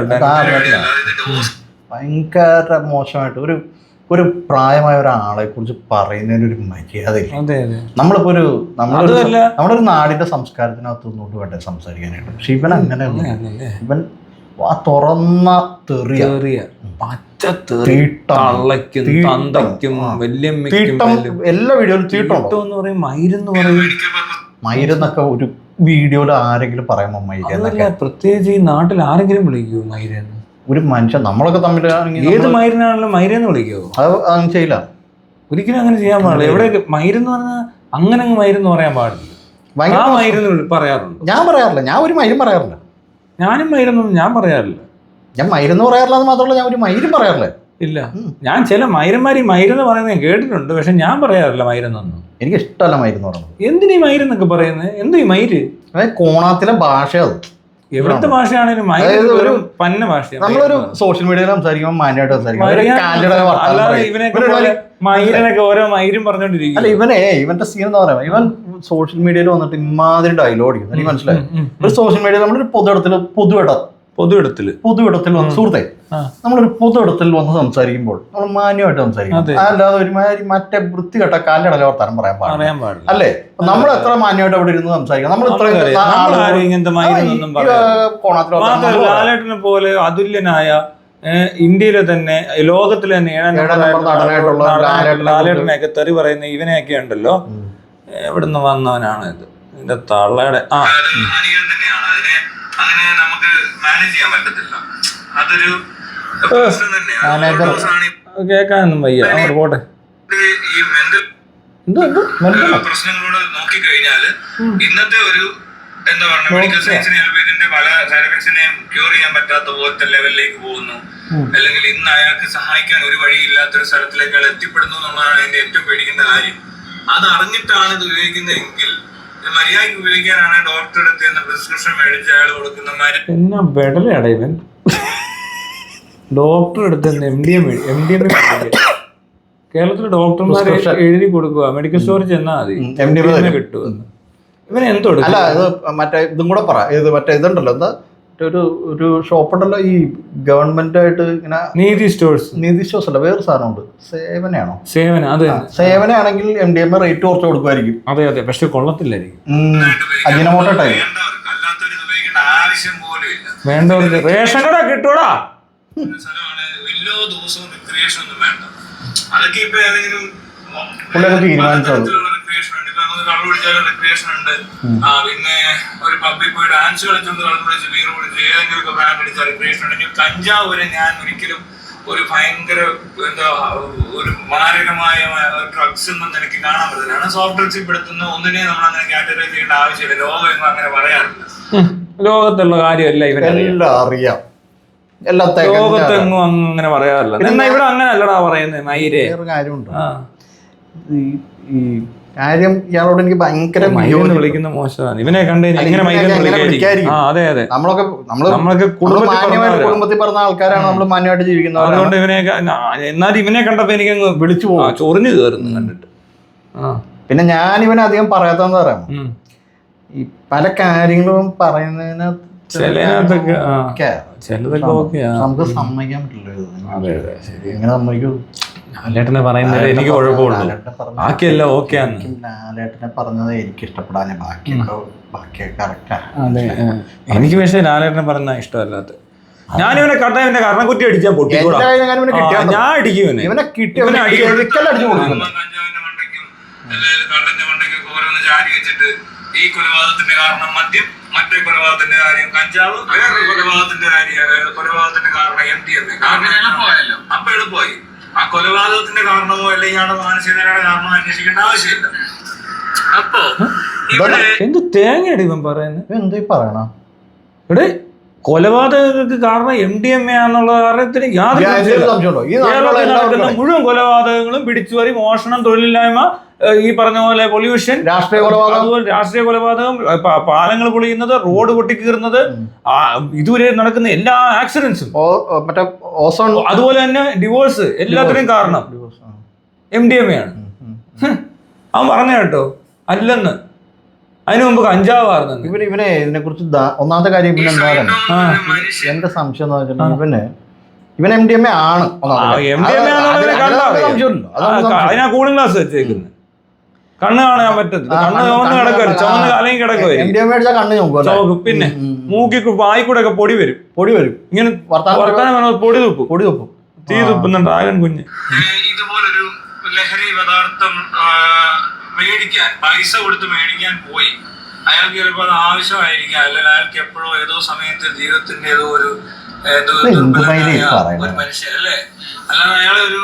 ഭയങ്കര മോശമായിട്ട് ഒരു പ്രായമായ ഒരാളെ കുറിച്ച് പറയുന്നതിന് ഒരു മര്യാദയില്ല. നമ്മളിപ്പോ നമ്മുടെ ഒരു നാടിന്റെ സംസ്കാരത്തിനകത്ത് ഒന്നുകൊണ്ട് വേണ്ടേ സംസാരിക്കാനായിട്ട്. പക്ഷെ ഇവൻ അങ്ങനെ ഇവൻ ആ തുറന്ന തെറിയ എല്ലാ വീഡിയോയിലും തീട്ടം. മയിരെന്നൊക്കെ വീഡിയോയിൽ ആരെങ്കിലും പറയുമ്പോ മൈര അതല്ല, പ്രത്യേകിച്ച് ഈ നാട്ടിൽ ആരെങ്കിലും വിളിക്കുമോ മൈരെന്ന്? ഒരു മനുഷ്യൻ നമ്മളൊക്കെ തമ്മിൽ ഏത് മൈരനാണല്ലോ മൈരെന്ന് വിളിക്കുമോ? അത് ചെയ്യില്ല, ഒരിക്കലും അങ്ങനെ ചെയ്യാൻ പാടില്ല. എവിടെ മൈരെന്ന് പറഞ്ഞാൽ അങ്ങനെ അങ്ങ് മൈരെന്ന് പറയാൻ പാടില്ല. ആ മൈരെന്ന് പറയാറുണ്ട്? ഞാൻ പറയാറില്ല, ഞാൻ ഒരു മൈരും പറയാറില്ല. ഞാനും മൈരെന്നൊന്നും ഞാൻ പറയാറില്ല. ഞാൻ മൈരെന്ന് പറയാറില്ല എന്ന് മാത്രമല്ല, ഞാൻ ഒരു മൈരും പറയാറില്ല. ഇല്ല, ഞാൻ ചില മൈരന്മാർ മൈരെന്ന് പറയുന്നത് ഞാൻ കേട്ടിട്ടുണ്ട്, പക്ഷെ ഞാൻ പറയാറില്ല മൈരെന്നൊന്നും. എനിക്ക് ഇഷ്ടമല്ല മൈരെന്ന് പറയുന്നത്. എന്തിനീ മൈരെന്നൊക്കെ പറയുന്നത്? എന്ത് ഈ മൈര്? കോണാത്തിലെ ഭാഷ അത്. എവിടുത്തെ ഭാഷയാണെങ്കിലും ഒരു പന്ന ഭാഷയാണ്. നമ്മളൊരു സോഷ്യൽ മീഡിയയിൽ സംസാരിക്കുമ്പോൾ മാന്യമായിട്ട് സംസാരിക്കും. അല്ലാതെ ഇവനൊക്കെ മൈരനൊക്കെ ഓരോ മൈരും പറഞ്ഞോണ്ടിരിക്കും. അല്ല, ഇവന്റെ സീൻ എന്താ പറയാ, ഇവൻ സോഷ്യൽ മീഡിയയിൽ വന്നിട്ട് ഇമാതിരി ഡയലോഗ് അടിക്കും. എനിക്ക് മനസ്സിലായി. ഒരു സോഷ്യൽ മീഡിയയിൽ നമ്മളൊരു പൊതുവിടത്തിൽ വന്ന് സുഹൃത്തെ, നമ്മളൊരു പൊതുവിടത്തിൽ വന്ന് സംസാരിക്കുമ്പോൾ നമ്മൾ മാന്യമായിട്ട് സംസാരിക്കും. അല്ലാതെ ഒരുമാതിരി മറ്റേ വൃത്തികെട്ട കാലിടല വർത്താനം പറയാൻ പാടില്ല, അല്ലേ? നമ്മൾ എത്ര മാന്യമായിട്ട് അവിടെ ഇരുന്ന് സംസാരിക്കാം. നമ്മൾ ലാലേട്ടനെ പോലെ അതുല്യനായ ഇന്ത്യയിലെ തന്നെ ലോകത്തിലെ തന്നെ ലാലേട്ടനെയൊക്കെ തെറി പറയുന്ന ഇവനെയൊക്കെ ഉണ്ടല്ലോ, എവിടുന്ന് വന്നവനാണ് ഇത്? ഇതിന്റെ തള്ളയുടെ അങ്ങനെ നമുക്ക് മാനേജ് ചെയ്യാൻ പറ്റത്തില്ല. അതൊരു കേൾക്കാനൊന്നും വയ്യ, അങ്ങോട്ട് പോട്ടെ. ഈ മെന്റൽ പ്രശ്നങ്ങളോട് നോക്കിക്കഴിഞ്ഞാല് ഇന്നത്തെ ഒരു എന്താ പറയുക, മെഡിക്കൽ സയൻസിനെ ഇതിന്റെ പല സൈഡ് എഫക്ട്സിനെയും ക്യൂർ ചെയ്യാൻ പറ്റാത്ത പോലത്തെ ലെവലിലേക്ക് പോകുന്നു. അല്ലെങ്കിൽ ഇന്ന് അയാൾക്ക് സഹായിക്കാൻ ഒരു വഴിയില്ലാത്തൊരു സ്ഥലത്തിലേക്ക് അയാൾ എത്തിപ്പെടുന്നു എന്നുള്ളതാണ് അതിന്റെ ഏറ്റവും പേടിക്കേണ്ട കാര്യം. അത് അറിഞ്ഞിട്ടാണ് ഇത് ഉപയോഗിക്കുന്നതെങ്കിൽ, മര്യാദയ്ക്ക് ഉപയോഗിക്കാനാണ് ഡോക്ടർ അടുത്ത് പ്രിസ്ക്രിപ്ഷൻ മേടിച്ച് അയാൾ കൊടുക്കുന്ന എന്നാ ബെഡലാണ് ഇവൻ. ഡോക്ടർ എടുത്ത് MDMA കേരളത്തിലെ ഡോക്ടർമാർ എഴുതി കൊടുക്കുക, മെഡിക്കൽ സ്റ്റോറിൽ ചെന്നാൽ മതി കിട്ടുമെന്ന്. ഇവന് എന്തോ അല്ല, ഇത് മറ്റേ ഇതും കൂടെ പറ. ഇത് മറ്റേ ഇതുണ്ടല്ലോ, എന്താ ഒരു ഷോപ്പുണ്ടല്ലോ ഈ ഗവൺമെന്റ് ആയിട്ട് ഇങ്ങനെ, നീതി സ്റ്റോഴ്സ് അല്ല, വേറെ സാധനമുണ്ട്. സേവനയാണെങ്കിൽ MDMA റേറ്റ് കുറച്ച് കൊടുക്കുമായിരിക്കും. അതെ, പക്ഷെ കൊള്ളത്തില്ലായിരിക്കും. അജിനോമോട്ടോ ടൈം വേണ്ടവർക്ക് റേഷൻ കട കിട്ടൂടാ. അതൊക്കെ ഇപ്പൊ ഏതെങ്കിലും തീരുമാനിച്ചത്. റിക്രിയേഷൻ ഉണ്ട്. പിന്നെ ഒരു പബ്ബിൽ പോയി ഡാൻസ് കളിച്ചോണ്ട് കളിച്ച് ബീർ കുടിച്ച് ഏതെങ്കിലും ബ്രാൻഡ് അടിച്ച റിക്രിയേഷൻ ഉണ്ട്. കഞ്ചാവ് വരെ ഞാൻ ഒരിക്കലും ഒരു ഭയങ്കര എന്താ ഒരു മാരകമായ ഡ്രഗ്സ് ഒന്നും എനിക്ക് കാണാൻ പറ്റില്ല. സോഫ്റ്റ് ഡ്രഗ്സിൽ പെടുത്തുന്ന ഒന്നിനെ നമ്മൾ അങ്ങനെ കാറ്റഗറൈസ് ചെയ്യേണ്ട ആവശ്യമില്ല. ലോകം എന്നും അങ്ങനെ പറയാറില്ല. ലോകത്തുള്ള കാര്യമല്ല ഇവരെല്ലാം അറിയാം. ലോകത്തെങ്ങും അങ്ങനെ പറയാറില്ല. എന്നാ ഇവിടെ അങ്ങനെ അല്ലടാ പറയുന്നത്. മൈരേ കാര്യമുണ്ട്. ഈ കാര്യം ഇയാളോട് എനിക്ക് ഭയങ്കര വിളിക്കുന്ന മോശമാണ്. ഇവനെ കണ്ട് ഇങ്ങനെ നമ്മളൊക്കെ കുടുംബത്തിൽ പറഞ്ഞ ആൾക്കാരാണ്, നമ്മൾ മാന്യമായിട്ട് ജീവിക്കുന്നത്. അതുകൊണ്ട് എന്നാലും ഇവനെ കണ്ടപ്പോ എനിക്ക് വിളിച്ചു പോവാ, ചൊറിഞ്ഞു കയറുന്നു കണ്ടിട്ട്. പിന്നെ ഞാൻ ഇവനെ അധികം പറയാത്തതെന്ന് പറയാം, ഈ പല കാര്യങ്ങളും പറയുന്നതിന് ചിലതൊക്കെ നമുക്ക് സമ്മതിക്കാൻ പറ്റില്ല. എങ്ങനെ സമ്മതിക്കും? ലാലേട്ടനെ പറയുന്നത് എനിക്ക് കുഴപ്പമുള്ളൂ, ബാക്കിയല്ല ഓക്കെ. ലാലേട്ടനെ പറഞ്ഞത് എനിക്ക് ഇഷ്ടപ്പെടാനേ, ബാക്കിയൊക്കെ കറക്റ്റാ. അതെ, എനിക്ക് പക്ഷേ ലാലേട്ടനെ പറഞ്ഞ ഇഷ്ടമല്ലാത്ത. ഞാനിവനെ കട്ടവന്റെ കാരണം കുറ്റി അടിച്ചാൽ പൊട്ടി, ഞാൻ അടിക്കും ഇവനെ ഈ കൊലപാതകത്തിന്റെ കാരണം മദ്യം, മറ്റേ കൊലപാതകത്തിന്റെ കാര്യം കഞ്ചാവ്, വേറെ കൊലപാതകത്തിന്റെ കാരണം MDMA. അപ്പൊ എളുപ്പമായി. ആ കൊലപാതകത്തിന്റെ കാരണമോ അല്ലെങ്കിൽ ആളുടെ മാനസികതയുടെ കാരണമോ അന്വേഷിക്കേണ്ട ആവശ്യമില്ല. അപ്പൊ എന്ത് തേങ്ങയാണ് ഇവൻ പറയുന്നത്? എന്ത് പറയണ ഇവിടെ കൊലപാതകങ്ങൾക്ക് കാരണം MDMA ആണെന്നുള്ള കാരണത്തിന് യാതൊരു മുഴുവൻ കൊലപാതകങ്ങളും പിടിച്ചുപറി, മോഷണം, തൊഴിലില്ലായ്മ, ഈ പറഞ്ഞ പോലെ പൊല്യൂഷൻ, രാഷ്ട്രീയ കൊലപാതകം, പാലങ്ങൾ പൊളിയുന്നത്, റോഡ് പൊട്ടിക്കീറുന്നത്, ഇതുവരെ നടക്കുന്ന എല്ലാ ആക്സിഡന്റ്സും, അതുപോലെ തന്നെ ഡിവോഴ്സ്, എല്ലാത്തിനും കാരണം MDMA ആണ്. അവൻ പറഞ്ഞ കേട്ടോ അല്ലെന്ന്. അതിനു മുമ്പ് കഞ്ചാവായിരുന്നു. ഇവനെ ഇതിനെ കുറിച്ച് ഒന്നാമത്തെ കാര്യം എന്റെ സംശയം എന്ന് വെച്ചിട്ടുണ്ടെങ്കിൽ ഇവൻ MDMA ആണ്. അതിനാ കൂളിംഗ് ഗ്ലാസ് വെച്ചേക്കുന്നത്. കണ്ണ് കാണാൻ പറ്റത്തില്ല, കണ്ണ് ചുവന്ന് കിടക്കുമല്ലോ, ചുവന്ന് അല്ലെങ്കിൽ കിടക്കുമായിരിക്കും. പിന്നെ മൂക്കി വായിക്കൂടെ ഒക്കെ പൊടി വരും ഇങ്ങനെ വർത്താനം പൊടി തുപ്പും, തീ തുപ്പുന്ന ഡ്രാഗൺ കുഞ്ഞ്. ഇതുപോലൊരു ലഹരി പദാർത്ഥം മേടിക്കാൻ, പൈസ കൊടുത്ത് മേടിക്കാൻ പോയി അയാൾക്ക് ചിലപ്പോൾ അത് ആവശ്യമായിരിക്കാം, അല്ലെങ്കിൽ അയാൾക്ക് എപ്പോഴോ ഏതോ സമയത്ത് ജീവിതത്തിന്റെ ഏതോ ഒരു ഒരു മനുഷ്യൻ അല്ലേ, അല്ലാതെ അയാൾ ഒരു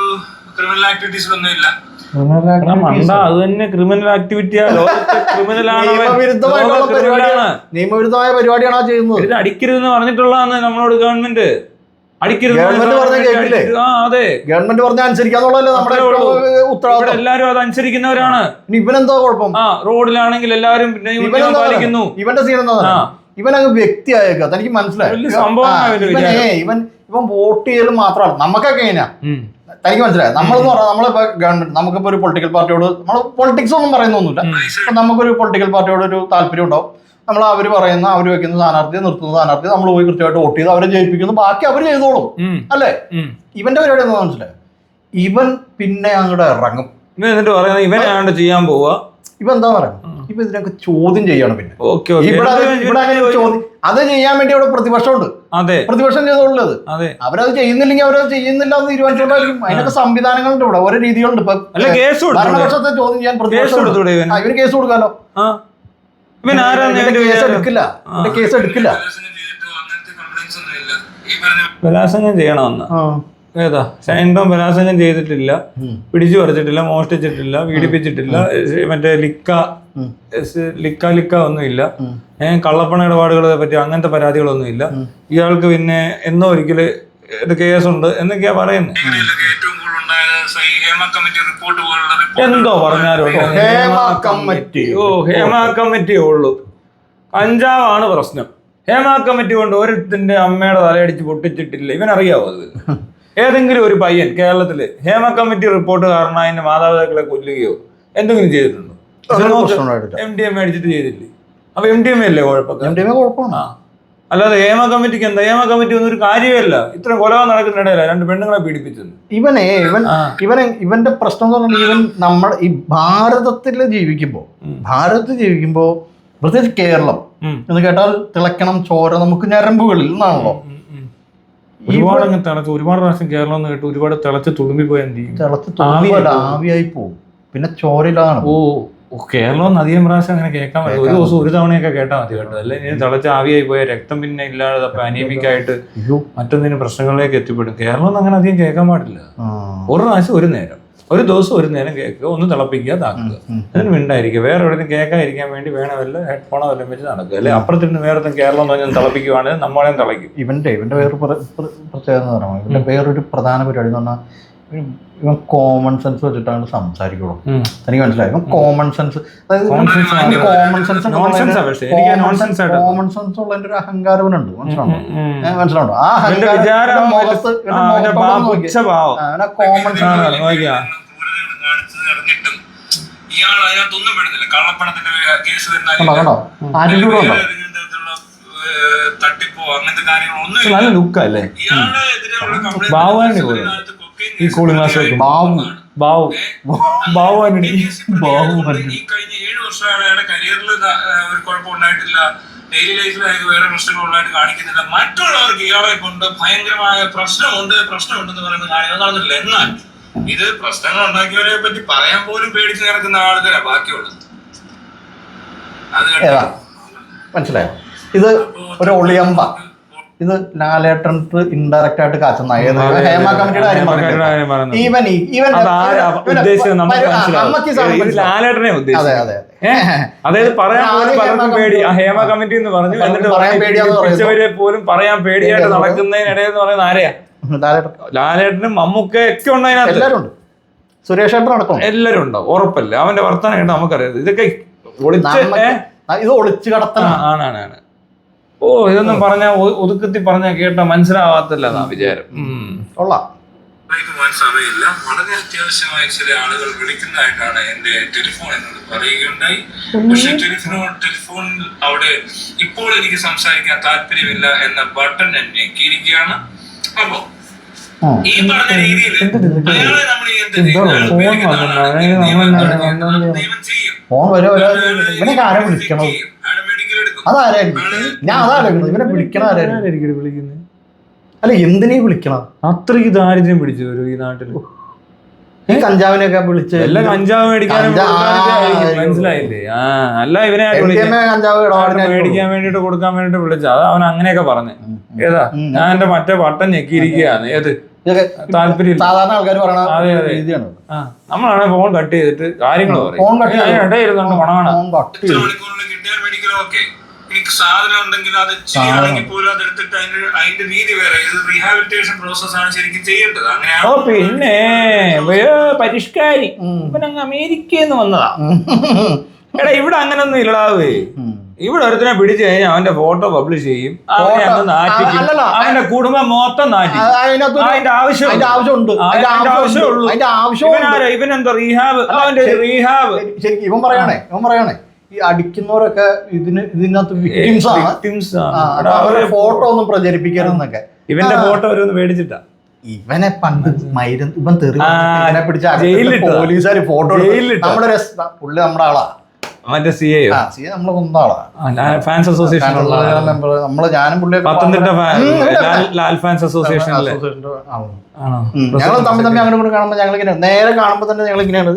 ക്രിമിനൽ ആക്ടിവിറ്റീസിലൊന്നും ഇല്ല. അത് തന്നെ ക്രിമിനൽ ആക്ടിവിറ്റിയാ, നിയമവിരുദ്ധമായ പരിപാടിയാണ് ആ ചെയ്യുന്നത്. ഇത് അടിക്കരുതെന്ന് പറഞ്ഞിട്ടുള്ളതാണ് നമ്മളോട് ഗവൺമെന്റ്. അതെ, ഗവൺമെന്റ് പറഞ്ഞ അനുസരിക്കാന്നുള്ളതല്ലേ നമ്മുടെ ഉത്തരവാദിത്വം. എല്ലാരും അത് അനുസരിക്കുന്നവരാണ്. ഇവനെന്തോ കുഴപ്പം? റോഡിലാണെങ്കിൽ എല്ലാരും പാലിക്കുന്നു. ഇവന്റെ സീൻ എന്താ, ഇവൻ അങ്ങ് വ്യക്തിയായേക്കാ. തനിക്ക് മനസ്സിലായി ഇവൻ വോട്ട് ചെയ്യലും മാത്രമാണ്. നമുക്കൊക്കെ എങ്ങനെയാ തനിക്ക് മനസ്സിലായി. നമ്മളെന്ന് പറഞ്ഞാൽ നമ്മളിപ്പോ ഗവൺമെന്റ്, നമുക്കിപ്പോ ഒരു പൊളിറ്റിക്കൽ പാർട്ടിയോട്, നമ്മൾ പൊളിറ്റിക്സ് ഒന്നും പറയുന്നൊന്നുമില്ല, നമുക്കൊരു പൊളിറ്റിക്കൽ പാർട്ടിയോട് ഒരു താല്പര്യം ഉണ്ടാവും. നമ്മൾ അവർ പറയുന്ന, അവർ വെക്കുന്ന സ്ഥാനാർത്ഥിയെ, നിർത്തുന്ന സ്ഥാനാർത്ഥിയെ നമ്മൾ പോയി കൃത്യമായിട്ട് വോട്ട് ചെയ്ത് അവരെ ജയിപ്പിക്കുന്നു, ബാക്കി അവർ ചെയ്തോളും അല്ലേ. ഇവന്റെ പരിപാടി എന്താ മനസ്സിലായി, ഇവൻ പിന്നെ അങ്ങോട്ട് ഇറങ്ങും. എന്നിട്ട് പറയുന്നത് ഇവനാണ്ട് ചെയ്യാൻ പോവാ. ഇവ എന്താ പറയാ, ഇപ്പൊ ഇതിനൊക്കെ ചോദ്യം ചെയ്യാണ്. പിന്നെ ഇവിടെ ചോദ്യം അത് ചെയ്യാൻ വേണ്ടി ഇവിടെ പ്രതിപക്ഷമുണ്ട്. പ്രതിപക്ഷം ചെയ്തോളുള്ളത്. അവരത് ചെയ്യുന്നില്ലെങ്കിൽ അവരത് ചെയ്യുന്നില്ല എന്ന് തീരുമാനിച്ചോണ്ടായിരിക്കും. അതിനൊക്കെ സംവിധാനങ്ങളുണ്ട് ഇവിടെ, ഓരോ രീതികളുണ്ട്. ഇപ്പൊ ഭരണപക്ഷത്തെ ചോദ്യം ചെയ്യാൻ പ്രതിപക്ഷം ഇവര് കേസ് കൊടുക്കാലോ. കേസ് എടുക്കില്ല, കേസ് എടുക്കില്ല. ബലാത്സംഗം ചെയ്യണമെന്ന് ഏതാ ഷൈൻടോം ബലാത്സംഗം ചെയ്തിട്ടില്ല, പിടിച്ചു പറിച്ചിട്ടില്ല, മോഷ്ടിച്ചിട്ടില്ല, പീഡിപ്പിച്ചിട്ടില്ല, മറ്റേ ലിക്ക ഒന്നുമില്ല, കള്ളപ്പണ ഇടപാടുകളെ പറ്റി അങ്ങനത്തെ പരാതികളൊന്നും ഇല്ല. ഇയാൾക്ക് പിന്നെ എന്നോ ഒരിക്കല് കേസുണ്ട് എന്നൊക്കെയാ പറയുന്നത്. എന്തോ പറഞ്ഞാലും ഹേമ കമ്മിറ്റിയേ ഉള്ളൂ. കഞ്ചാവാണ് പ്രശ്നം. ഹേമ കമ്മിറ്റി കൊണ്ട് ഒരുത്തിന്റെ അമ്മയുടെ തലയടിച്ച് പൊട്ടിച്ചിട്ടില്ല. ഇവനറിയാവോ അത്? ഏതെങ്കിലും ഒരു പയ്യൻ കേരളത്തില് ഹേമ കമ്മിറ്റി റിപ്പോർട്ട് കാരണം അതിന്റെ മാതാപിതാക്കളെ കൊല്ലുകയോ എന്തെങ്കിലും ചെയ്തിട്ടുണ്ടോ? MDMA അടിച്ചിട്ട് ചെയ്തില്ലേ? അപ്പൊ MDMA അല്ലേ കുഴപ്പമില്ല. അല്ലാതെ ഹേമ കമ്മിറ്റിക്ക് എന്താ? ഹേമ കമ്മിറ്റി ഒന്നും ഒരു കാര്യമല്ല. ഇത്ര കൊലവ് നടക്കുന്നിടയില്ല 2 പെണ്ണുങ്ങളെ പീഡിപ്പിച്ചത്. ഇവന്റെ പ്രശ്നം എന്ന് പറഞ്ഞാൽ, ഇവൻ നമ്മൾ ഈ ഭാരതത്തിൽ ജീവിക്കുമ്പോ പ്രത്യേകിച്ച് കേരളം എന്ന് കേട്ടാൽ തിളക്കണം ചോര നമുക്ക് ഞരമ്പുകളിൽ നിന്നാണല്ലോ. ഒരുപാട് പ്രാവശ്യം കേരളം എന്ന് കേട്ടു, ഒരുപാട് തിളച്ച് തുളുമ്പിപ്പോയാൽ ആവിയായി പോകും, പിന്നെ ചോരയിലാണ്. കേരളം ഒന്ന് അധികം പ്രാവശ്യം അങ്ങനെ കേൾക്കാൻ പറ്റും. ഒരു ദിവസം ഒരു തവണയൊക്കെ കേട്ടാൽ മതി കേട്ടോ. അല്ലെ ഇനി തിളച്ച് ആവിയായി പോയ രക്തം പിന്നെ ഇല്ലാതെ അനീമിക്കായിട്ട് മറ്റൊന്നിനും പ്രശ്നങ്ങളിലേക്ക് എത്തിപ്പെടും. കേരളം ഒന്നും അങ്ങനെ അധികം കേൾക്കാൻ പാടില്ല. ഒരു പ്രാവശ്യം ഒരു നേരം, ഒരു ദിവസം ഒരു നേരം കേൾക്കുക, ഒന്ന് തിളപ്പിക്കുക, താക്കുക, അതിന് മിണ്ടായിരിക്കുക. വേറെ എവിടെയും കേൾക്കാതിരിക്കാൻ വേണ്ടി വേണമല്ല ഹെഡ്ഫോണോ വല്ലതും വെച്ച് നടക്കുക. അല്ലെ അപ്പുറത്തിരുന്ന് വേറെ കേരളം എന്ന് പറഞ്ഞാൽ തിളപ്പിക്കുവാണെങ്കിൽ നമ്മളെയും തിളയ്ക്കും. ഇവന്റെ വേറൊരു പ്രത്യേകത എന്ന് പറഞ്ഞാൽ, ഇവന്റെ വേറൊരു പ്രധാന പരിപാടി എന്ന് പറഞ്ഞാൽ, ഇവൻ കോമൺ സെൻസ് വെച്ചിട്ടാണ് സംസാരിക്കുള്ളൂ. എനിക്ക് മനസ്സിലായി. ഇവൻ കോമൺ സെൻസ്, അതായത് കോമൺ സെൻസ് ഉള്ളതിന്റെ ഒരു അഹങ്കാരവനുണ്ട്. മനസ്സിലാവുണ്ടോ? ആ അഹങ്കാരം മുഖത്ത് കോമൺ സെൻസ് തട്ടിപ്പോ അങ്ങനത്തെ കാര്യങ്ങളൊന്നും നല്ല ലുക്കല്ലേ ഈ കൂളിംഗ് ഗ്ലാസ് ഈ കഴിഞ്ഞ 7 വർഷമാണ് അയാളുടെ കരിയറിൽ ഒരു കുഴപ്പമുണ്ടായിട്ടില്ല. ഡെയിലി ലൈഫിൽ അയാൾക്ക് വേറെ പ്രശ്നങ്ങളുള്ളതായിട്ട് കാണിക്കുന്നില്ല. മറ്റുള്ളവർക്ക് ഇയാളെ കൊണ്ട് ഭയങ്കരമായ പ്രശ്നമുണ്ടെന്ന് പറയുന്ന കാര്യങ്ങൾ നടന്നില്ല. എന്നാൽ ഇത് പ്രശ്നങ്ങൾ ഉണ്ടാക്കിയവരെ പറ്റി പറയാൻ പോലും പേടിച്ച് നടക്കുന്ന ആൾക്കാരാ ബാക്കിയുള്ളത്. അത് മനസ്സിലായോ? ഇത് ഒരു ഒളിയമ്പ. ഇത് ലാലേട്ടൻക്ക് ഇൻഡയറക്റ്റ് ആയിട്ട് കാച്ചുന്ന ഹേമ കമ്മിറ്റിയുടെ കാര്യം അതായത് പറയാൻ പേടി. ഹേമ കമ്മിറ്റി എന്ന് പറഞ്ഞു പോലും പറയാൻ പേടിയായിട്ട് നടക്കുന്നതിനിടയിൽ എന്ന് പറയുന്നത് ആരെയാ? ലാലേട്ടനും മമ്മൂക്കയൊക്കെ ഉണ്ട് അതിനകത്ത്. എല്ലാവരും ഉണ്ട്. സുരേഷ് ഏട്ടൻ അടക്കം എല്ലാവരും ഉണ്ടാവും. ഉറപ്പല്ലേ? അവന്റെ വർത്തമാനം കേട്ടോ നമുക്കറിയാം. ഇതൊക്കെ ഇത് ഒളിച്ചു കടത്തണം. ആണ്. ഇതൊന്നും പറഞ്ഞ ഒതുക്കത്തി പറഞ്ഞ കേട്ട മനസ്സിലാവാത്തില്ല വിചാരം. സമയമില്ല. വളരെ അത്യാവശ്യമായ ചില ആളുകൾ വിളിക്കുന്നതായിട്ടാണ് എന്റെ ടെലിഫോൺ എന്നോട് പറയുകയുണ്ടായി. പക്ഷെ ടെലിഫോണിൽ അവിടെ ഇപ്പോൾ എനിക്ക് സംസാരിക്കാൻ താല്പര്യമില്ല എന്ന ബട്ടൺ ഞാൻ ഞെക്കിയിരിക്കുകയാണ്. അപ്പോ ഈ പറഞ്ഞ രീതിയിൽ അയാളെ നമ്മൾ അല്ല എന്തിനീ വിളിക്കണം? അത്രയ്ക്ക് ദാരിദ്ര്യം പിടിച്ചു വരും ഈ നാട്ടിൽ. ഈ കഞ്ചാവിനെയൊക്കെ വിളിച്ച് എല്ലാം കഞ്ചാവ് മേടിക്കാനും മനസ്സിലായില്ലേ? അല്ല ഇവനെ കഞ്ചാവ് മേടിക്കാൻ വേണ്ടിട്ട് കൊടുക്കാൻ വേണ്ടിട്ട് വിളിച്ച അത് അവൻ അങ്ങനെയൊക്കെ പറഞ്ഞു. ഏതാ ഞാൻ എന്റെ മറ്റേ ബട്ടൺ ഞെക്കിയിരിക്കുകയാണ്. ഏത് താല്പര്യം സാധാരണ ആൾക്കാർ പറയണ രീതിയാണ്. നമ്മളാണ് ഫോൺ കട്ട് ചെയ്തിട്ട് കാര്യങ്ങൾ ഇടയിരുന്നുണ്ട് സാധനം ഉണ്ടെങ്കിൽ അത് ശരിയാണെങ്കിൽ പോലും അത് എടുത്തിട്ട് അതിന്റെ രീതി വേറെ. ഇത് റീഹാബിലിറ്റേഷൻ പ്രോസസ്സാണ് ശരിക്കും ചെയ്യേണ്ടത്. അങ്ങനെയാണ്. പിന്നെ പരിഷ്കാരി ഇവനങ്ങ് അമേരിക്കയിൽ നിന്ന് വന്നതാ. എടാ ഇവിടെ അങ്ങനൊന്നും ഇല്ലടാവേ. ഇവിടെ ഒരുത്തിനെ പിടിച്ചു കഴിഞ്ഞാൽ അവന്റെ ഫോട്ടോ പബ്ലിഷ് ചെയ്യും, അവന്റെ കുടുംബം മൊത്തം നാട്ടി. അതിന്റെ ആവശ്യമുണ്ട്. ഇവനെന്താ റീഹാബ്, അവന്റെ റീഹാബ്. ശരിക്കും ഇവൻ പറയണേ ഈ അടിക്കുന്നവരൊക്കെ ഇതിനകത്ത് വിക്ടിംസ് ആണ്. അവരുടെ ഫോട്ടോ ഒന്നും പ്രചരിപ്പിക്കരുതെന്നൊക്കെ. ഇവന്റെ ഫോട്ടോ അവരൊന്ന് മേടിച്ചിട്ടാ. ഇവനെ പണ്ട് ഇവൻ തെറിവനെ പിടിച്ച പോലീസുകാര് ഫോട്ടോ നമ്മുടെ പുള്ളി നമ്മുടെ ആളാ. മറ്റേ CA നമ്മളെ സ്വന്തം ആളാ. ഫാൻസ് അസോസിയേഷൻ നമ്മള് ഞാനും പുള്ളിയൊക്കെ പത്തനംതിട്ട ലാൽ ഫാൻസ് അസോസിയേഷൻ ഞങ്ങൾ തമ്മിൽ അങ്ങനെ കൂടെ കാണുമ്പോ ഞങ്ങളിങ്ങനെ നേരെ കാണുമ്പോ തന്നെ ഞങ്ങൾ ഇങ്ങനെയാണ്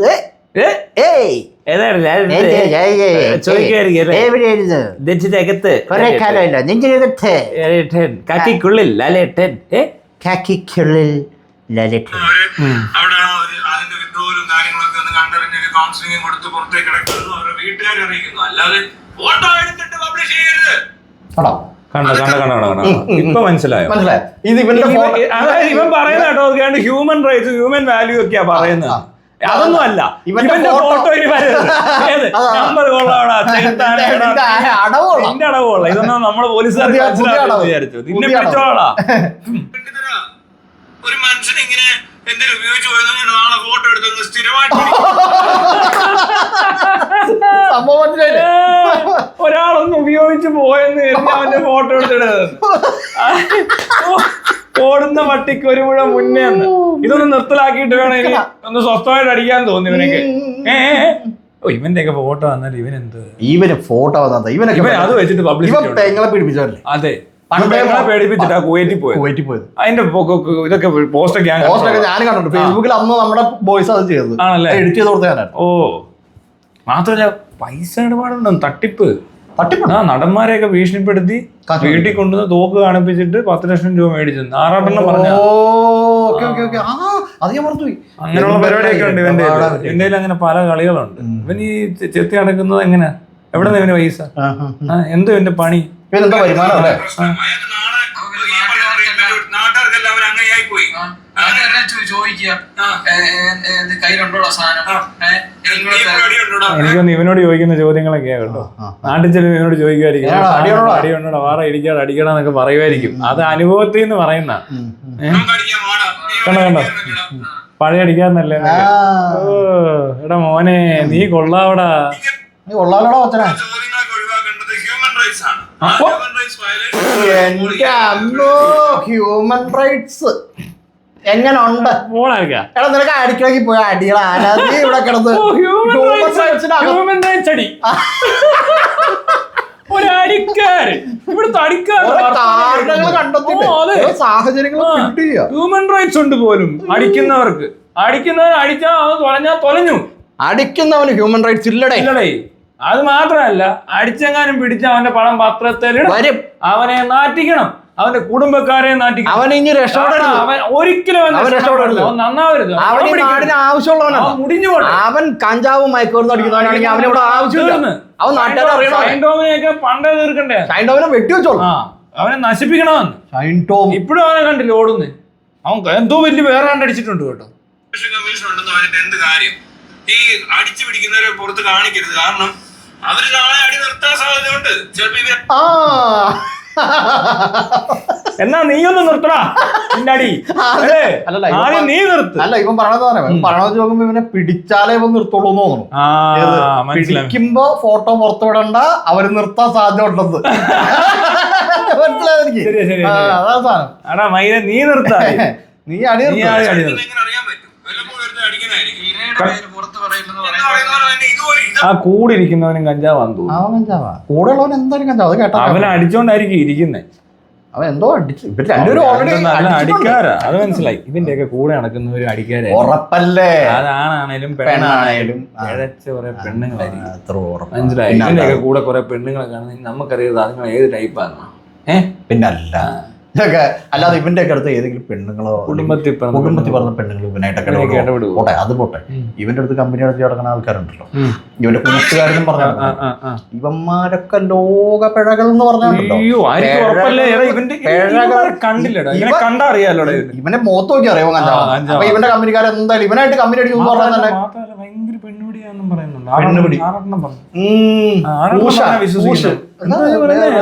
കാക്കിക്കുള്ളിൽ ലാലേട്ടൻ കൗൺസിലിംഗ് കൊടുത്ത് പുറത്തേക്ക് കിടക്കുന്നു, അവരുടെ വീട്ടുകാരെ അറിയിക്കുന്നു. അല്ലാതെ ഫോട്ടോ എടുത്തിട്ട് പബ്ലിഷ് ചെയ്യരുത്. ഇപ്പൊ മനസ്സിലായോ? അതായത് ഇവൻ പറയുന്ന കേട്ടോ ഹ്യൂമൻ റൈറ്റ്സ് ഹ്യൂമൻ വാല്യൂ ഒക്കെയാ പറയുന്നത്. അതൊന്നും അല്ല ഇവന്റെ ഫോട്ടോ നമ്പർ അടവുള്ള ഇതൊന്നും നമ്മള് പോലീസുകാർ വിചാരിച്ചു. നിന്നെ പിടിച്ചോളാ. ഒരു മനുഷ്യൻ ഇങ്ങനെ എന്തെങ്കിലും ഉപയോഗിച്ച് പോയത് നാളെ ഫോട്ടോ എടുത്ത് സ്ഥിരമായിട്ട് ഒരാളൊന്ന് ഉപയോഗിച്ച് പോയെന്ന് അവന്റെ ഫോട്ടോ എടുത്തിടത്. ഓടുന്ന പട്ടിക്ക് ഒരു മുഴ മുന്നേ ഇതൊന്ന് നിർത്തലാക്കിയിട്ട് വേണം ഇനി ഒന്ന് സ്വസ്ഥമായിട്ട് അടിക്കാൻ തോന്നി ഇവനൊക്കെ. ഇവന്റെ ഒക്കെ ഫോട്ടോ വന്നാൽ ഇവന് ഫോട്ടോ അത് വെച്ചിട്ട് പബ്ലിഷ്. അതെ പേടിപ്പിച്ചിട്ടാ കുവൈറ്റിൽ പോയത്. അതിന്റെ ഇതൊക്കെ പോസ്റ്റൊക്കെ ഞാൻ കണ്ടിട്ടുണ്ട് ഫേസ്ബുക്കിൽ. അന്ന് നമ്മുടെ ബോയ്സ് അത് ചെയ്തത് ആണല്ലേ, എഡിറ്റ് ചെയ്ത് കൊടുത്തതാണ്. ഓ മാത്രല്ല പൈസ ഇടപാടുണ്ടോ? തട്ടിപ്പ്. നടന്മാരെയൊക്കെ ഭീഷണിപ്പെടുത്തി വീട്ടിൽ കൊണ്ടുവന്ന് തോക്ക് കാണിപ്പിച്ചിട്ട് 10 ലക്ഷം രൂപ മേടിച്ചു. 6 പറഞ്ഞ അങ്ങനെയുള്ള പരിപാടിയൊക്കെ ഉണ്ട് ഇവന്റെ. ഇവന്റെ അങ്ങനെ പല കളികളുണ്ട്. ഇവൻ ഈ ചെത്തി അടക്കുന്നത് എങ്ങനെ? എവിടെ നിന്ന് ഇവന് പൈസ? എന്തോ ഇവന്റെ പണി? വരുമാനം അല്ലേ? നാട്ടുകാർക്കെല്ലാം അവർ അങ്ങനെയായി പോയി. എനിക്കൊന്ന് ഇവനോട് ചോദിക്കുന്ന ചോദ്യങ്ങളൊക്കെയാ കേട്ടോ. നാട്ടിൽ ചെല്ലും ഇവനോട് ചോദിക്കുമായിരിക്കും, അടിയുണ്ടോ, വാറ ഇടിക്കാട് അടിക്കണമെന്നൊക്കെ പറയുമായിരിക്കും. അത് അനുഭവത്തിൽ നിന്ന് പറയുന്ന. കണ്ടോ പഴയ അടിക്കാന്നല്ലേ? ഓ എടാ മോനെ നീ കൊള്ളാവടാ. ഹ്യൂമൻ റൈറ്റ്സ് എങ്ങനെ ഉണ്ട്? എടാ നിനക്ക് അടിക്കണമെങ്കിൽ പോയി അടികള ഇവിടെ കിടന്ന് ഹ്യൂമൻ റൈറ്റ്സ് ഉണ്ട് പോലും അടിക്കുന്നവർക്ക്. അടിക്കുന്നവൻ അടിച്ചാ അത് തൊലഞ്ഞു. അടിക്കുന്നവന് ഹ്യൂമൻ റൈറ്റ്സ് ഇല്ലടേ. അത് മാത്രമല്ല അടിച്ചെങ്ങാനും പിടിച്ച അവന്റെ പണം പത്രത്തിൽ വരും. അവനെ നാറ്റിക്കണം, അവന്റെ കുടുംബക്കാരെ നാറ്റിക്കണം. അവൻ ഇനി ഒരിക്കലും നന്നാവരുത്. അവൻ കഞ്ചാവും മയക്കുമരുന്ന് അടിക്കുന്നവനാണെങ്കിൽ അവനിവിടെ ആവശ്യമില്ല. അവൻ നാട്ടുകാരെയൊക്കെ പണ്ടേ തീർക്കണ്ടേ? ഷൈൻടോമിനെ വെട്ടിവെച്ചോളൂ. അവനെ നശിപ്പിക്കണമെന്ന്. ഷൈൻടോം ഇപ്പോഴും അവനെ കണ്ടില്ല ഓടുന്നു. അവൻ എന്തോ വലിയ വേറെ കണ്ടടിച്ചിട്ടുണ്ട് കേട്ടോ. എന്ത് കാര്യം ഈ അടിച്ചു പിടിക്കുന്നവരെ പുറത്ത് കാണിക്കരുത്. കാരണം അവര് നാളെ അടി നിർത്താൻ സാധ്യതയുണ്ട്. എന്നാ നീ ഒന്ന് നിർത്തടാ നിന്റെ അടി. നീ നിർത്ത്. അല്ല ഇവൻ പറയണത് നോക്കുമ്പോ ഇവനെ പിടിച്ചാലേ ഇവൻ നിർത്തുള്ളൂ എന്ന് തോന്നുന്നു. പിടിക്കുമ്പോ ഫോട്ടോ പുറത്തു വിടണ്ട, അവര് നിർത്താൻ സാധ്യത ഉണ്ടെന്ന്. അതാ സാധനം. എടാ മൈന നീ നിർത്താ. നീ അടി ആ കൂടിരിക്കുന്നവനും കഞ്ചാവാന്ന് തോന്നുന്നു. കൂടെ ഉള്ളവൻ എന്തായാലും കഞ്ചാവ്. അവനെ അടിച്ചോണ്ടായിരിക്കും ഇരിക്കുന്നേ. അവൻ എന്തോ അടിച്ചു. ഇവര് രണ്ടുപേരും ഓൾറെഡി അടിക്കാരാ, അത് മനസ്സിലായി. ഇവന്റെയൊക്കെ കൂടെ നടക്കുന്നവര് അടിക്കാരാ. ഉറപ്പല്ലേ? അതാണാണേലും പെണ്ണാണേലും ഇഴച്ച കുറെ പെണ്ണുങ്ങളായിരിക്കും. മനസ്സിലായി. ഇവന്റെയൊക്കെ കൂടെ കുറെ പെണ്ണുങ്ങളെ കാണുന്നത് നമുക്കറിയാം അതുങ്ങൾ ഏത് ടൈപ്പാണ്. പിന്നല്ല ഇതൊക്കെ അല്ലാതെ ഇവന്റെ ഒക്കെ അടുത്ത് ഏതെങ്കിലും പെണ്ണുങ്ങളോ കുടുംബത്തിൽ പറഞ്ഞ പെണ്ണുങ്ങൾ ഇവനായിട്ടൊക്കെ പോട്ടെ, അത് പോട്ടെ. ഇവന്റെ അടുത്ത് കമ്പനി അടച്ച് കിടക്കുന്ന ആൾക്കാരുണ്ടല്ലോ, ഇവന്റെ കൂട്ടുകാരെന്നും പറഞ്ഞ ഇവന്മാരൊക്കെ ലോക പിഴകൾ എന്ന് പറഞ്ഞാണ്ടല്ലോ. ഇവനെ മുഖത്ത് നോക്കി അറിയാമോ കഞ്ചാവ്? അപ്പൊ ഇവന്റെ കമ്പനിക്കാരെ എന്തായാലും ഇവനായിട്ട് കമ്പനി അടിക്കുന്നു പറഞ്ഞാൽ തന്നെ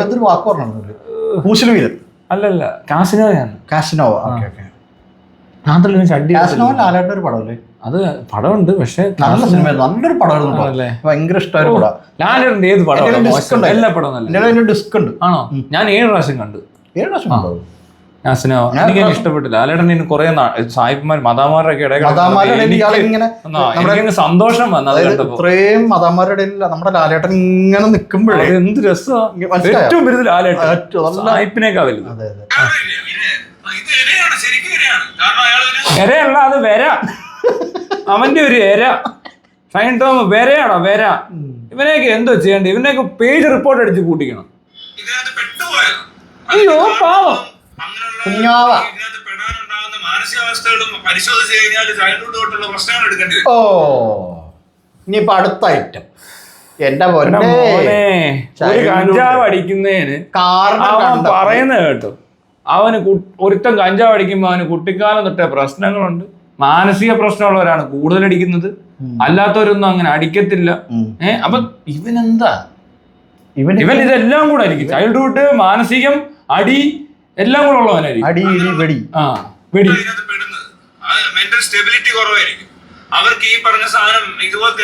എന്തൊരു വാക്ക് പറഞ്ഞു, പൂശല് വീരൻ അല്ലല്ല കാസിനോയാണ്. കാസിനോവ. Okay okay. ലാലേട്ടൻ്റെ ഒരു പടമല്ലേ? അത് പടമുണ്ട്, പക്ഷെ നല്ല സിനിമ, നല്ലൊരു പടമായിരുന്നു. ഭയങ്കര ഇഷ്ടമായ പടം. ലാലേട്ടൻ്റെ ഏത് പടം? എല്ലാ പടവും ഡിസ്ക് ഉണ്ട്. ആണോ? ഞാൻ 7 പ്രാവശ്യം കണ്ടു. 7 പ്രാവശ്യം കണ്ടു കാസിനോ. എനിക്ക് ഇഷ്ടപ്പെട്ടില്ല. ലാലേട്ടൻ കുറെ സായിപ്പന്മാർ മതാമാരുടെ ഇടയിൽ സന്തോഷം വന്നത് ഇത്രയും മതാമാരുടെ ഇടയിൽ നമ്മുടെ ലാലേട്ടൻ ഇങ്ങനെ നിൽക്കുമ്പോഴേ എന്ത് രസമാണ്. ഏറ്റവും വലുത് ലാലേട്ടൻ, സായിപ്പിനേക്കാ വലുത്. എരയല്ല, അത് വര. അവന്റെ ഒരു എര. ഷൈൻ ടോം വരയാണോ? വര. ഇവനെയൊക്കെ എന്തോ ചെയ്യണ്ടേ? ഇവനെയൊക്കെ പേജ് റിപ്പോർട്ട് അടിച്ച് കൂട്ടിക്കണം. അയ്യോ പാവം കുഞ്ഞാവ. ഓ ഇനിയിപ്പോ അടുത്ത ഐറ്റം എന്റെ കഞ്ചാവ് അടിക്കുന്നതിന് അവൻ പറയുന്നത് കേട്ടോ. അവന് ഒരുത്തൻ കഞ്ചാവ് അടിക്കുമ്പോ അവന് കുട്ടിക്കാലം തൊട്ടേ പ്രശ്നങ്ങളുണ്ട്, മാനസിക പ്രശ്നമുള്ളവരാണ് കൂടുതൽ അടിക്കുന്നത്, അല്ലാത്തവരൊന്നും അങ്ങനെ അടിക്കത്തില്ല. അപ്പൊ ഇവനെന്താ ഇവൻ ഇതെല്ലാം കൂടെ ആയിരിക്കും. ചൈൽഡ്ഹുഡ്, മാനസികം, അടി എല്ലാം കൂടെ ഉള്ളവനായിരിക്കും. മെന്റൽ സ്റ്റെബിലിറ്റി കുറവായിരിക്കും അവർക്ക്. ഈ പറഞ്ഞ സാധനം ഇതുപോലത്തെ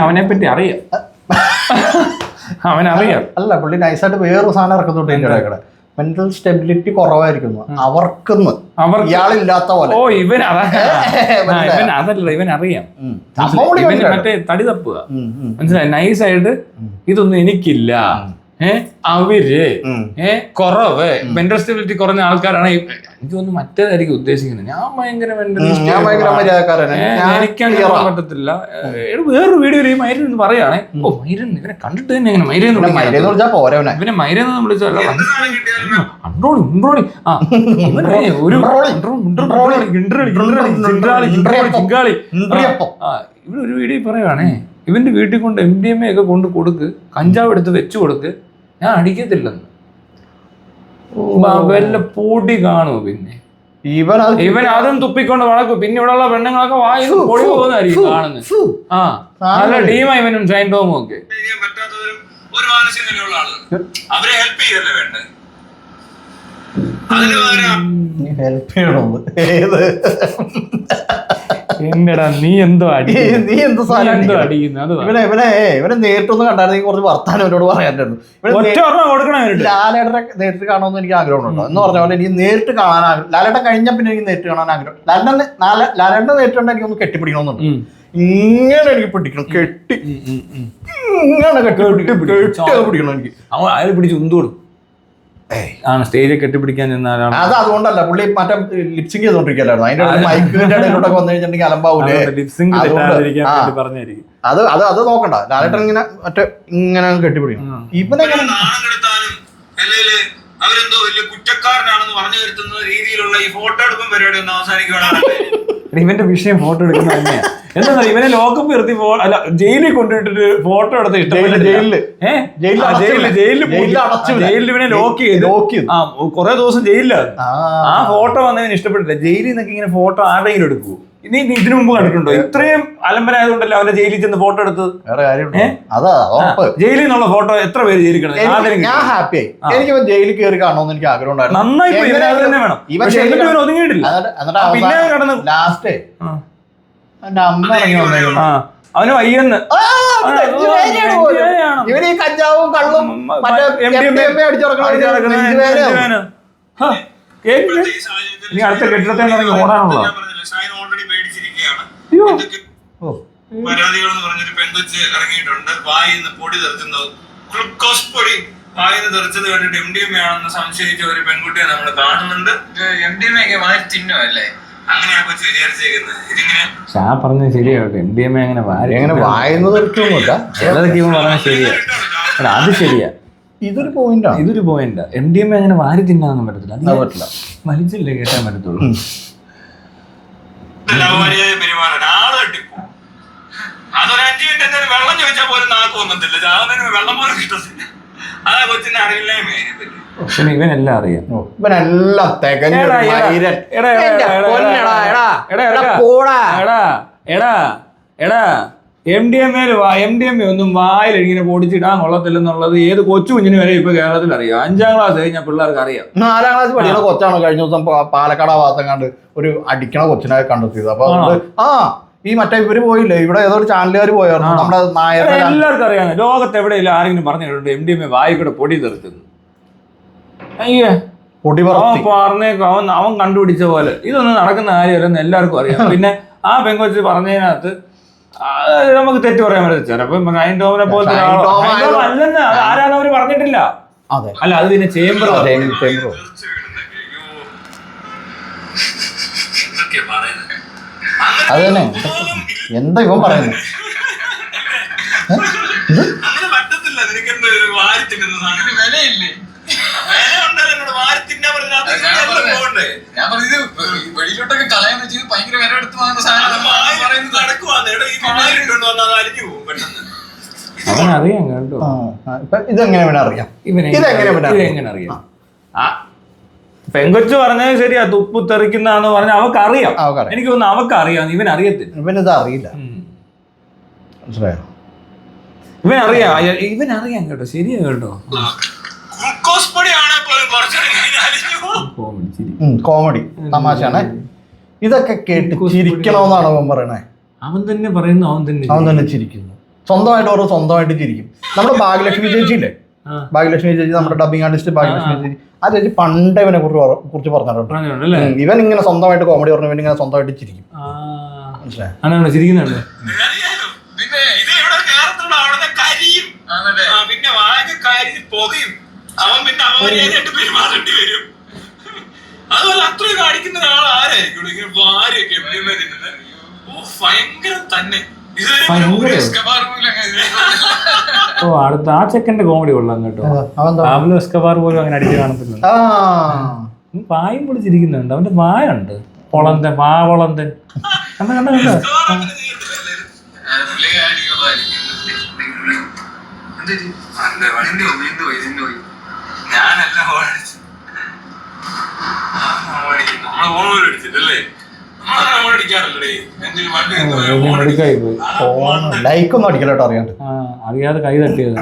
അവനെ പറ്റി അറിയാം, അവനറിയാം. അല്ല പുള്ളി നൈസായിട്ട് വേറൊരു സാധനം ഇറക്കുന്നുണ്ട്. മെന്റൽ സ്റ്റെബിലിറ്റി കുറവായിരിക്കുന്നു അവർക്കെന്ന്, ഇയാളില്ലാത്ത പോലെ. ഓ ഇവൻ അതല്ല, ഇവൻ അറിയാം. മറ്റേ തടി തപ്പുക, മനസ്സിലായി? നൈസായിട്ട് ഇതൊന്നും എനിക്കില്ല, അവര് കുറവ് മെന്റൽ സ്റ്റെബിലിറ്റി കുറഞ്ഞ ആൾക്കാരാണ്. എനിക്ക് തോന്നുന്നു മറ്റേതായിരിക്കും ഉദ്ദേശിക്കുന്നത്. ഞാൻ ഭയങ്കര എനിക്കാണ് പറ്റത്തില്ല. വേറൊരു വീഡിയോയിൽ ഈ മൈരൻ പറയുകയാണെ, ഓ മൈരൻ ഇവനെ കണ്ടിട്ട് തന്നെ എങ്ങനെ മൈരൻ ഇവനെ മൈരൻ വിളിച്ചല്ല ഇവിടെ ഒരു വീഡിയോ പറയുവാണേ, ഇവന്റെ വീട്ടിൽ കൊണ്ട് MDMA ഒക്കെ കൊണ്ട് കൊടുക്ക്, കഞ്ചാവ് എടുത്ത് വെച്ചു കൊടുക്ക്, ഞാൻ അടിക്കത്തില്ലെന്ന്. വല്ല പൊടി കാണുമോ? പിന്നെ ഇവൻ അതും തുപ്പിക്കൊണ്ട് വളക്കും. പിന്നെ ഇവിടെ ഉള്ള പെണ്ണുങ്ങളൊക്കെ വായി പൊടി പോകുന്നതായിരിക്കും കാണുന്നത്. നല്ല ടീമാ ഇവനും ഷൈൻ ടോമും ഒക്കെ. എന്നടാ നീ എന്തോ ഇവനെ നേരിട്ടൊന്ന് കണ്ടായിരുന്നെങ്കിൽ കുറച്ച് വർത്താനം അവരോട് പറയാനുണ്ട്. ലാലേട്ടനെ നേരിട്ട് കാണണമെന്ന് എനിക്ക് ആഗ്രഹമുണ്ടോ എന്ന് പറഞ്ഞ പോലെ എനിക്ക് നേരിട്ട് കാണാൻ ആഗ്രഹം. ലാലേട്ടൻ കഴിഞ്ഞ പിന്നെ എനിക്ക് നേരിട്ട് കാണാൻ ആഗ്രഹം. ലാലേട്ടനെ നേരിട്ടുണ്ട് എനിക്ക് ഒന്ന് കെട്ടിപ്പിടിക്കണമെന്നുണ്ട്. ഇങ്ങനെ എനിക്ക് പിടിക്കണം, കെട്ടി ഇങ്ങനെ പിടിക്കണം എനിക്ക്. അയാൾ പിടിച്ച് ഉന്തോടും ആണ് സ്റ്റേജ് കെട്ടിപ്പിടിക്കാൻ ചെന്നാലാണ്. അത് അതുകൊണ്ടല്ല, പുള്ളി മറ്റേ ലിപ്സിംഗ് ചെയ്തോണ്ടിരിക്കലായിരുന്നു. അതിന്റെ മൈക്കിന്റെ ഇടയിലൂടെ വന്നു കഴിഞ്ഞിട്ടുണ്ടെങ്കിൽ അലമ്പാവൂലേ. അത് നോക്കണ്ട, ലാലേട്ടൻ ഇങ്ങനെ മറ്റേ ഇങ്ങനെ കെട്ടിപ്പിടിക്കണം. ഇവനെങ്ങനെ അവരെന്തോ വലിയ കുറ്റക്കാരനാണെന്ന് പറഞ്ഞു വരുത്തുന്ന രീതിയിലുള്ള ഈ ഫോട്ടോ എടുക്കും പരിപാടി ഒന്ന് അവസാനിക്കുകയാണ്. ഇവന്റെ വിഷയം ഫോട്ടോ എടുക്കുന്ന തന്നെയാണ്. എന്താ ഇവനെ ലോക്കപ്പ് നിർത്തി അല്ല ജയിലിൽ കൊണ്ടുപോയിട്ടൊരു ഫോട്ടോ എടുത്ത് ഇഷ്ടമില്ല. ജയിലിൽ ഇവനെ ലോക്ക് ചെയ്ത് കുറെ ദിവസം ജയിലിലാണ്. ആ ഫോട്ടോ വന്നതിന് ഇഷ്ടപ്പെട്ടില്ല. ജയിലിൽ നിന്നൊക്കെ ഇങ്ങനെ ഫോട്ടോ ആരുടെങ്കിലും എടുക്കൂ. നീ ഇതിനു മുമ്പ് കണ്ടിട്ടുണ്ടോ? ഇത്രയും അലമ്പനായതുകൊണ്ടല്ലോ അവന്റെ ജയിലിൽ ചെന്ന് ഫോട്ടോ എടുത്തത്. ജയിലിൽ നിന്നുള്ള ഫോട്ടോ എത്ര പേര് ജയിലിൽ കിടന്നു? ഞാൻ ഹാപ്പിയായി. എനിക്ക് ജയിലിൽ കയറി കാണണമെന്ന് എനിക്ക് ആഗ്രഹം ഉണ്ടായിരുന്നു. നന്നായി തന്നെ വേണം. ഇവൻ ഒതുങ്ങിയിട്ടില്ല. പിന്നെ കടന്ന് ലാസ്റ്റ് അമ്മ അവന് വയ്യെന്ന് ഇവന് ഈ കഞ്ചാവും കള്ളും ഇനി അടുത്ത കെട്ടിടത്തെ ഓടാനുള്ള പരാതികൾ എന്ന് പറഞ്ഞൊരു പെൺകൊച്ച് ഇറങ്ങിയിട്ടുണ്ട്. വായിന്ന് പൊടി തെറിക്കുന്നത്, ഗ്ലൂക്കോസ് പൊടി വായിന്ന് തെറിച്ചത് കണ്ടിട്ട് MDMA ആണെന്ന് സംശയിച്ച ഒരു പെൺകുട്ടിയെ നമ്മൾ കാണുന്നുണ്ട്. MDMA ഒക്കെ വാരി തിന്നോ അല്ലേ? അങ്ങനെയാ കൊച്ചു വിചാരിച്ചേക്കുന്നത്. ഇതിങ്ങനെ പറഞ്ഞത് ശരിയാവട്ടെ. MDMA അങ്ങനെ വായന തെറിക്കൊന്നുമില്ല. ചിലതൊക്കെ ഇവൻ പറഞ്ഞാൽ ശരിയാ. അത് ശരിയാ. ഇതൊരു പോയിന്റാ. MDMA അങ്ങനെ വാരി തിന്നാനൊന്നും പറ്റത്തില്ല. അത് പറ്റില്ല. വലിച്ചില്ലേ കേട്ടാൻ പറ്റത്തുള്ളൂ. പെരുമാറാൻ ആള് തട്ടിപ്പോ. അതൊരു 5 മിനിറ്റ് എന്തായാലും വെള്ളം ചോദിച്ചാൽ പോലും നാക്ക് വന്നിട്ടില്ല. ചാവുന്നതിന് വെള്ളം പോലും കിട്ടത്തില്ല. അതാ കൊച്ചിനെ അറിയില്ലായ്മ. പക്ഷെ ഇവനെല്ലാം അറിയാം. ഇവനെല്ലാം MDMA ഒന്നും വായിൽ ഇങ്ങനെ പൊടിച്ചിടാൻ കൊള്ളത്തില്ലെന്നുള്ളത് ഏത് കൊച്ചു കുഞ്ഞിന് വരെ ഇപ്പൊ കേരളത്തിൽ അറിയാം. 5ാം ക്ലാസ് കഴിഞ്ഞ പിള്ളേർക്ക് അറിയാം. 4ാം ക്ലാസ് പഠിക്കുന്ന കൊച്ചാണ് കഴിഞ്ഞ ദിവസം പാലക്കാട് ആ ഭാഗത്തും കണ്ട് ഒരു അടിക്കണ കൊച്ചിനെ കണ്ടെത്തിയത്. അപ്പൊ ഈ മറ്റേ ഇവര് പോയില്ലേ, ഇവിടെ ഏതോ ഒരു ചാനലുകാർ പോയായിരുന്നു. നമ്മുടെ നായർ എല്ലാവർക്കും അറിയാം. ലോകത്ത് എവിടെയില്ല ആരെങ്കിലും പറഞ്ഞിട്ടുണ്ട് MDMA വായി കൂടെ പൊടി തെറിക്കുന്നു. അയ്യേ പൊടി പറഞ്ഞേക്കും. അവൻ കണ്ടുപിടിച്ച പോലെ ഇതൊന്നും നടക്കുന്ന കാര്യമല്ലെന്ന് എല്ലാവർക്കും അറിയാം. പിന്നെ ആ പെങ്കൊച്ച് പറഞ്ഞതിനകത്ത് നമുക്ക് തെറ്റ് പറയാൻ പറ്റില്ല. ചിലപ്പോ നൈൻടോമിനെ പോലത്തെ അല്ലെന്ന് ആരാന്ന് അവര് പറഞ്ഞിട്ടില്ല. അല്ല അത് പിന്നെ ചേംബർ അത് തന്നെ. എന്താ ഇവൻ പറയുന്നത്? അങ്ങനെ പറ്റത്തില്ല. നിനക്കെന്ത് വാരി തിന്നുന്ന സാധനം വിലയില്ലേ? ഞാൻ പറഞ്ഞത് വെളിയിലോട്ടൊക്കെ കളയാൻ വെച്ചത് ഭയങ്കര വില എടുത്ത് വാങ്ങുന്ന സാധനം. അവനറിയാം കേട്ടോ. ഇതെങ്ങനെ അറിയാം? ഇതെങ്ങനെ അറിയാം? പെങ്കൊച്ചു പറഞ്ഞത് ശരിയാ, തുപ്പു തെറിക്കുന്നാന്ന് പറഞ്ഞ അവക്കറിയാം. എനിക്ക് തോന്നുന്നു അവക്കറിയാം, ഇവൻ അറിയത്തില്ല. ഇവനിത് അറിയില്ല. ഇവനറിയാം കേട്ടോ. ശരിയാ കേട്ടോ. കോമഡി തമാശയാണ്. ഇതൊക്കെ കേട്ട് ചിരിക്കണമെന്നാണ് അവൻ പറയണേ. അവൻ തന്നെ പറയുന്നു. അവൻ തന്നെ ചിരിക്കുന്നു. സ്വന്തമായിട്ട് ചിരിക്കും. നമ്മുടെ ഭാഗ്യലക്ഷ്മി ചേച്ചിയില്ലേ, ഭാഗ്യലക്ഷ്മി ചേച്ചി, നമ്മുടെ ഡബിങ് ആർട്ടിസ്റ്റ് ഭാഗ്യലക്ഷ്മി ചേച്ചി, ആ ചേച്ചി പണ്ട് ഇവനെ കുറിച്ച് പറഞ്ഞിട്ടുണ്ട്. ഇവൻ ഇങ്ങനെ സ്വന്തമായിട്ട് കോമഡി പറഞ്ഞു, ഇവൻ ഇങ്ങനെ സ്വന്തമായിട്ട് ചിരിക്കും. ചിരിക്കുന്നുണ്ട്. പിന്നെ വാഴക്കാരി പുകയും അവൻ പിന്നെ അവനായിട്ട് പെരുമാറേണ്ടി വരും. അതുപോലെ അത്രയും കാണിക്കുന്ന ഒരാൾ ആരായിരിക്കും ഇങ്ങനെ വാരിയൊക്കെ തിന്നുന്നത്? ഭയങ്കരം തന്നെ. അടുത്ത ആ ചെക്കന്റെ കോമഡി കൊള്ളാം കേട്ടോ. പാബ്ലോ എസ്കബാർ പോലും അങ്ങനെ അടിച്ച് കാണത്തില്ല. വായും പൊളിച്ചിരിക്കുന്നുണ്ട്. അവന്റെ വായുണ്ട് പൊളന്തൻ, പൊളന്തൻ. കണ്ട ഞാനല്ല ലൈക്കൊന്നും അടിക്കലോട്ടോ. അറിയാതെ കൈ തട്ടിയത്.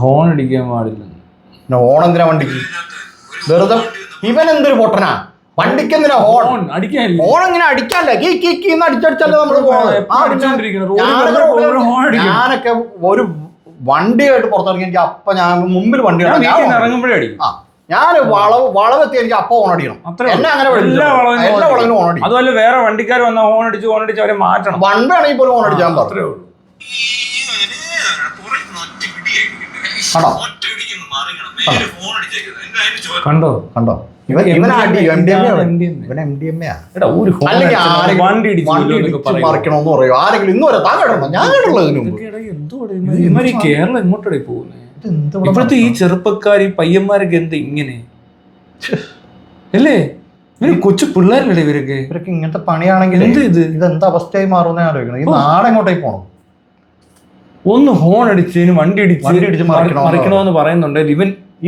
ഹോൺ അടിക്കാൻ പാടില്ല. ഹോൺ എന്തിനാ വണ്ടിക്ക്? വെറുതെ ഇവൻ എന്തൊരു പൊട്ടനാ. വണ്ടിക്ക് എന്തിനാ ഹോൺ അടിക്കാൻ? ഹോൺ ഇങ്ങനെ അടിക്കാല്ലേ, അടിച്ചടിച്ചല്ലേ നമ്മള് ഞാനൊക്കെ ഒരു വണ്ടിയായിട്ട് പുറത്തിറങ്ങി എനിക്ക് അപ്പൊ ഞാൻ മുമ്പിൽ വണ്ടി ഇറങ്ങുമ്പോഴേ അടിക്കും. ഞാൻ വളവെത്തി എനിക്ക് അപ്പൊ ഓൺ അടിക്കണം. എന്നെ അങ്ങനെ എല്ലാ വളവിനും ഓൺ അടിക്കും. അതുപോലെ വേറെ വണ്ടിക്കാർ വന്ന ഹോൺ അടിച്ച് അവരെ മാറ്റണം. വണ്ടാണെങ്കിൽ പോലും ഓൺ അടിച്ചാൽ പറഞ്ഞു. കണ്ടോ മറിക്കണമെന്ന് പറയും ആരെങ്കിലും. ഇന്ന് വരെ താൻ കേട്ടോ, ഞാൻ കേട്ടുള്ളതിന് മുമ്പ്. കേരളം എങ്ങോട്ടേ പോകുന്നത്? ഇപ്പോഴത്തെ ഈ ചെറുപ്പക്കാർ പയ്യന്മാരൊക്കെ എന്താ ഇങ്ങനെ അല്ലേ? കൊച്ചു പിള്ളേരല്ലേ ഇവരൊക്കെ ഇങ്ങനത്തെ പണിയാണെങ്കിൽ ഇതെന്താ അവസ്ഥയായി മാറുന്ന ആലോചിക്കണം. ഈ നാടെങ്ങോട്ടേക്ക് പോകണം? ഒന്ന് ഹോൺ അടിച്ചതിന് വണ്ടി ഇടിച്ച് മറിക്കണമെന്ന് പറയുന്നുണ്ട്.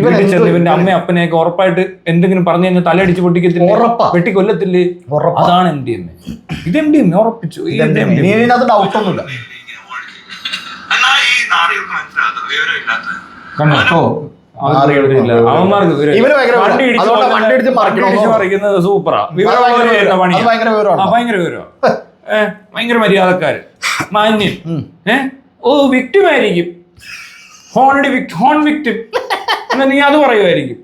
ഇവന്റെ അമ്മ അപ്പനെയൊക്കെ ഉറപ്പായിട്ട് എന്തെങ്കിലും പറഞ്ഞു കഴിഞ്ഞാൽ തലയടിച്ച് പൊട്ടിക്കത്തില്ലേ, വെട്ടിക്കൊല്ലത്തില്ലേ? അതാണ് MDMA. ഇത് MDMA ഉറപ്പിച്ചു. ഇതിനകത്ത് ഡൗട്ടൊന്നുമില്ല. മറിക്കുന്നത് സൂപ്പറാ. ഭയങ്കര മര്യാദക്കാര്, മാന്യൻ. വിക്ടിമായിരിക്കും. ഹോൺ വിക്ടിം എന്നാ നീ അത് പറയുമായിരിക്കും.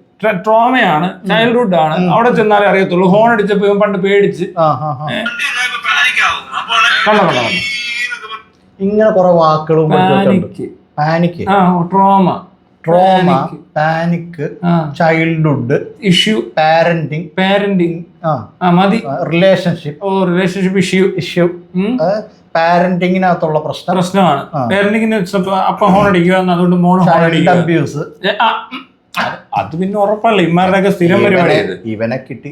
ട്രോമയാണ്, ചൈൽഡ്ഹുഡ് ആണ്. അവിടെ ചെന്നാലേ അറിയത്തുള്ളൂ. ഹോൺ അടിച്ചപ്പോ ഇവൻ പണ്ട് പേടിച്ച് ഇങ്ങനെ കുറെ വാക്കുകളും panic, trauma. Trauma, panic, childhood issue, parenting മതി, റിലേഷൻഷിപ്പ് ഇഷ്യൂ, പാരന്റിങ്ങിനകത്തുള്ള പ്രശ്നമാണ്. പാരന്റിങ്ങിന് അപ്പ ഹോൺ അടിക്കുക, അതുകൊണ്ട് മോൺ ഹോൺ അടിക്കുക, അബ്യൂസ്. അത് പിന്നെ ഉറപ്പല്ല, ഇമാരുടെയൊക്കെ സ്ഥിരം പരിപാടി. ഇവനെ കിട്ടി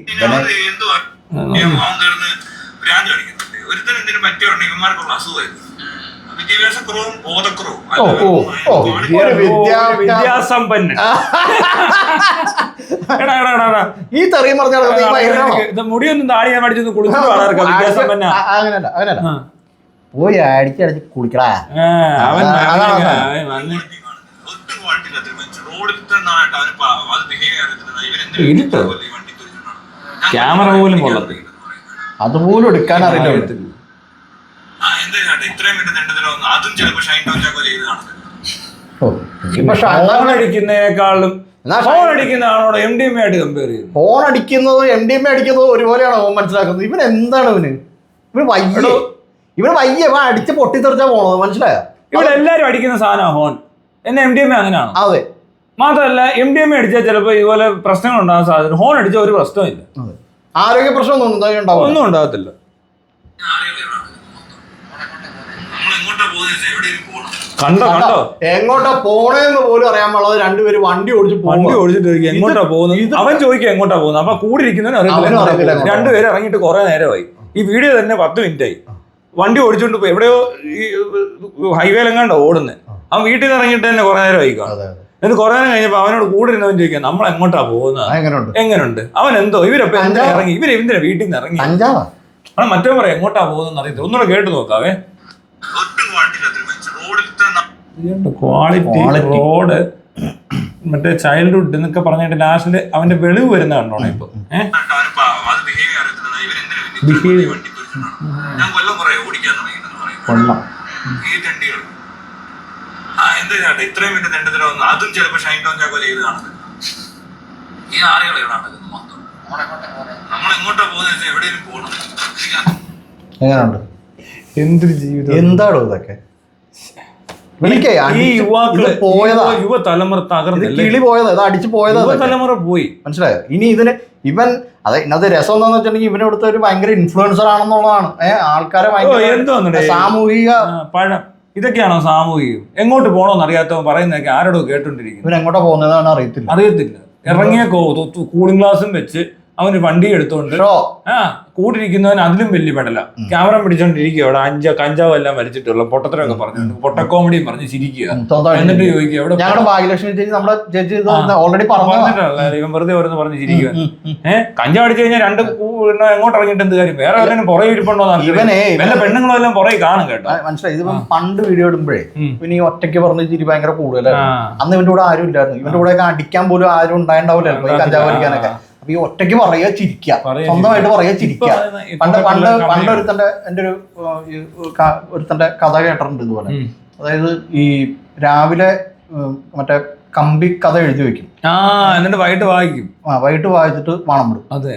ഒരുത്തരം പറ്റിയുണ്ട് ഇവന്മാർക്കുള്ള അസുഖമായിരുന്നു. വിദ്യാഭ്യാസക്കുറവും ബോധക്കുറവും വിദ്യാസമ്പന്നൻ. ഈ തെറിയും പറഞ്ഞ മുടിയൊന്നും താടിയാൻ പഠിച്ചൊന്ന് കുളിച്ചിട്ട് വളർക്കാം. വിദ്യാസമ്പന്ന അങ്ങനല്ല പോയി അടിച്ചടിച്ച് കുളിക്കടാ. ക്യാമറ പോലും കൊള്ളത്തില്ല, അതുപോലും എടുക്കാൻ അറിയില്ല. അടിക്കുന്നതിനേക്കാളും ഫോൺ അടിക്കുന്ന ആളോട് MDMA ആയിട്ട് കമ്പയർ ചെയ്യും. ഫോൺ അടിക്കുന്നതും MDMA അടിക്കുന്നതും ഒരുപോലെയാണോ മനസ്സിലാക്കുന്നത്? ഇവൻ എന്താണ് ഇവന് വയ്യ അടിച്ച് പൊട്ടിത്തെറിച്ചാ പോണത്, മനസ്സിലായോ? ഇവിടെ എല്ലാരും അടിക്കുന്ന സാധനമാണ് ഫോൺ. എന്നെ MDMA അങ്ങനെയാണോ? അതെ. മാത്രമല്ല MDMA അടിച്ചാൽ ചിലപ്പോൾ ഇതുപോലെ പ്രശ്നങ്ങൾ ഉണ്ടാകാൻ സാധ്യത. ഹോൺ അടിച്ചാൽ ഒരു പ്രശ്നമില്ല, ആരോഗ്യ പ്രശ്നം ഒന്നും ഉണ്ടാകത്തില്ല. കണ്ടോ എങ്ങോട്ടാ പോണേന്ന് പോലും അറിയാൻ പാടില്ല. രണ്ടുപേര് വണ്ടി ഓടിച്ചിട്ട് എങ്ങോട്ടാ പോകുന്നത് അവൻ ചോദിക്കുക, എങ്ങോട്ടാ പോകുന്നത്. അപ്പൊ കൂടി ഇരിക്കുന്നവന് അറിയത്തില്ല. രണ്ടുപേരും ഇറങ്ങിയിട്ട് കുറെ നേരമായി. ഈ വീഡിയോ തന്നെ 10 മിനിറ്റായി. വണ്ടി ഓടിച്ചോണ്ട് പോയി എവിടെയോ ഈ ഹൈവേലെങ്ങാണ്ടോ ഓടുന്നത്. അവൻ വീട്ടിൽ നിന്ന് ഇറങ്ങിയിട്ട് തന്നെ കുറെ നേരമായി കാണും. എന്നിട്ട് കുറെ നേരം കഴിഞ്ഞപ്പോ അവനോട് കൂടെ ഇരുന്നവൻ ചോദിക്കാം, നമ്മൾ എങ്ങോട്ടാ പോകുന്നത്, എങ്ങനെയുണ്ട്. അവൻ എന്തോ ഇവരൊക്കെ ഇറങ്ങി, ഇവരെന്തിനാ വീട്ടിൽ നിന്ന് ഇറങ്ങി. മറ്റോ പറയാം എങ്ങോട്ടാ പോകുന്നത് അറിയത്തില്ല. ഒന്നുകൂടെ കേട്ട് നോക്കാവേ. ക്വാളിറ്റി റോഡ് മറ്റേ ചൈൽഡ്ഹുഡ് എന്നൊക്കെ പറഞ്ഞിട്ട് ലാസ്റ്റില് അവന്റെ വെളിവ് വരുന്ന കണ്ടോണേ ഇപ്പൊ. ഇത്രയും മിനിറ്റ് തെണ്ടത്തിലോ അതും ചിലപ്പോ ഷൈൻ ടോൺ ചാക്കോ ചെയ്ത് കാണുന്നത്. ഈ ആളുകൾ നമ്മൾ എങ്ങോട്ടാ പോകുന്നത്, എവിടെയും പോകണം. എങ്ങനെയുണ്ട്? എന്തൊരു ജീവിതം, എന്താണോ ഇതൊക്കെ? ഈ യുവതലമുറ തകർന്നില്ല, കിളി പോയത്, അത് അടിച്ചു പോയത്, യുവതലമുറ പോയി. മനസ്സിലായോ? ഇനി ഇവൻ ഇന്നത്തെ രസം എന്താന്ന് വെച്ചിട്ടുണ്ടെങ്കിൽ ഇവനെ ഇവിടുത്തെ ഒരു ഭയങ്കര ഇൻഫ്ലുവൻസർ ആണെന്നുള്ളതാണ്. ആൾക്കാരെ സാമൂഹിക പഴം ഇതൊക്കെയാണോ സാമൂഹികം? എങ്ങോട്ട് പോകണമെന്ന് അറിയാത്തവൻ പറയുന്നതൊക്കെ ആരോടോ കേട്ടോണ്ടിരിക്കുന്നു. ഇവൻ എങ്ങോട്ടാ പോകുന്നതാണ് അറിയത്തില്ല. ഇറങ്ങിയ കൂളിംഗ് ഗ്ലാസും വെച്ച് അവന് വണ്ടി എടുത്തോണ്ട് കൂട്ടിരിക്കുന്നവൻ അതിലും വലിയ പെടല. ക്യാമറ പിടിച്ചോണ്ടിരിക്കുക, അവിടെ കഞ്ചാവ് എല്ലാം വലിച്ചിട്ടുള്ള പൊട്ടത്തരൊക്കെ പറഞ്ഞു, പൊട്ടക്കോമഡിയും പറഞ്ഞ് ചിരിക്കുക. എന്നിട്ട് ചോദിക്കുക എവിടെ ഭാഗ്യലക്ഷ്മി ചേച്ചി നമ്മുടെ ചേച്ചി ഓൾറെഡി പറഞ്ഞിട്ടല്ല, ഇവൻ വെറുതെ ഓരോന്ന് പറഞ്ഞ് ചിരിക്കുക. കഞ്ചാവ് അടിച്ചു കഴിഞ്ഞാൽ രണ്ട് എങ്ങോട്ട് ഇറങ്ങിയിട്ട് എന്ത് കാര്യം? വേറെ വല്ലതും പുറകെ ഇരിപ്പുണ്ടോ? വല്ല പെണ്ണുങ്ങളും എല്ലാം പുറകെ കാണും കേട്ടോ. മനസ്സിലായി. ഇതിപ്പം പണ്ട് വീഡിയോ ഇടുമ്പോഴേ ഇവന് ഈ ഒറ്റയ്ക്ക് പറഞ്ഞ് ചിരി ഭയങ്കര കൂടുതലായിരുന്നു. അന്ന് ഇവന്റെ കൂടെ ആരും ഇല്ലായിരുന്നു. ഇവന്റെ കൂടെ അടിക്കാൻ പോലും ആരും ഉണ്ടായിണ്ടാവില്ലായിരുന്നു ഈ കഞ്ചാവ് അടിക്കാനൊക്കെ. ഈ ഒറ്റയ്ക്ക് പറയുക, ചിരിക്കുക, സ്വന്തമായിട്ട് പറയുക, ചിരിക്കുക. പണ്ട് ഒരുത്തന്റെ കഥ കേട്ടിട്ടുണ്ട് ഇതുപോലെ. അതായത് ഈ രാവിലെ മറ്റേ കമ്പി കഥ എഴുതി വെക്കും, എന്നിട്ട് വൈകിട്ട് വായിക്കും. വൈകിട്ട് വായിച്ചിട്ട് മണം വിടും. അതെ,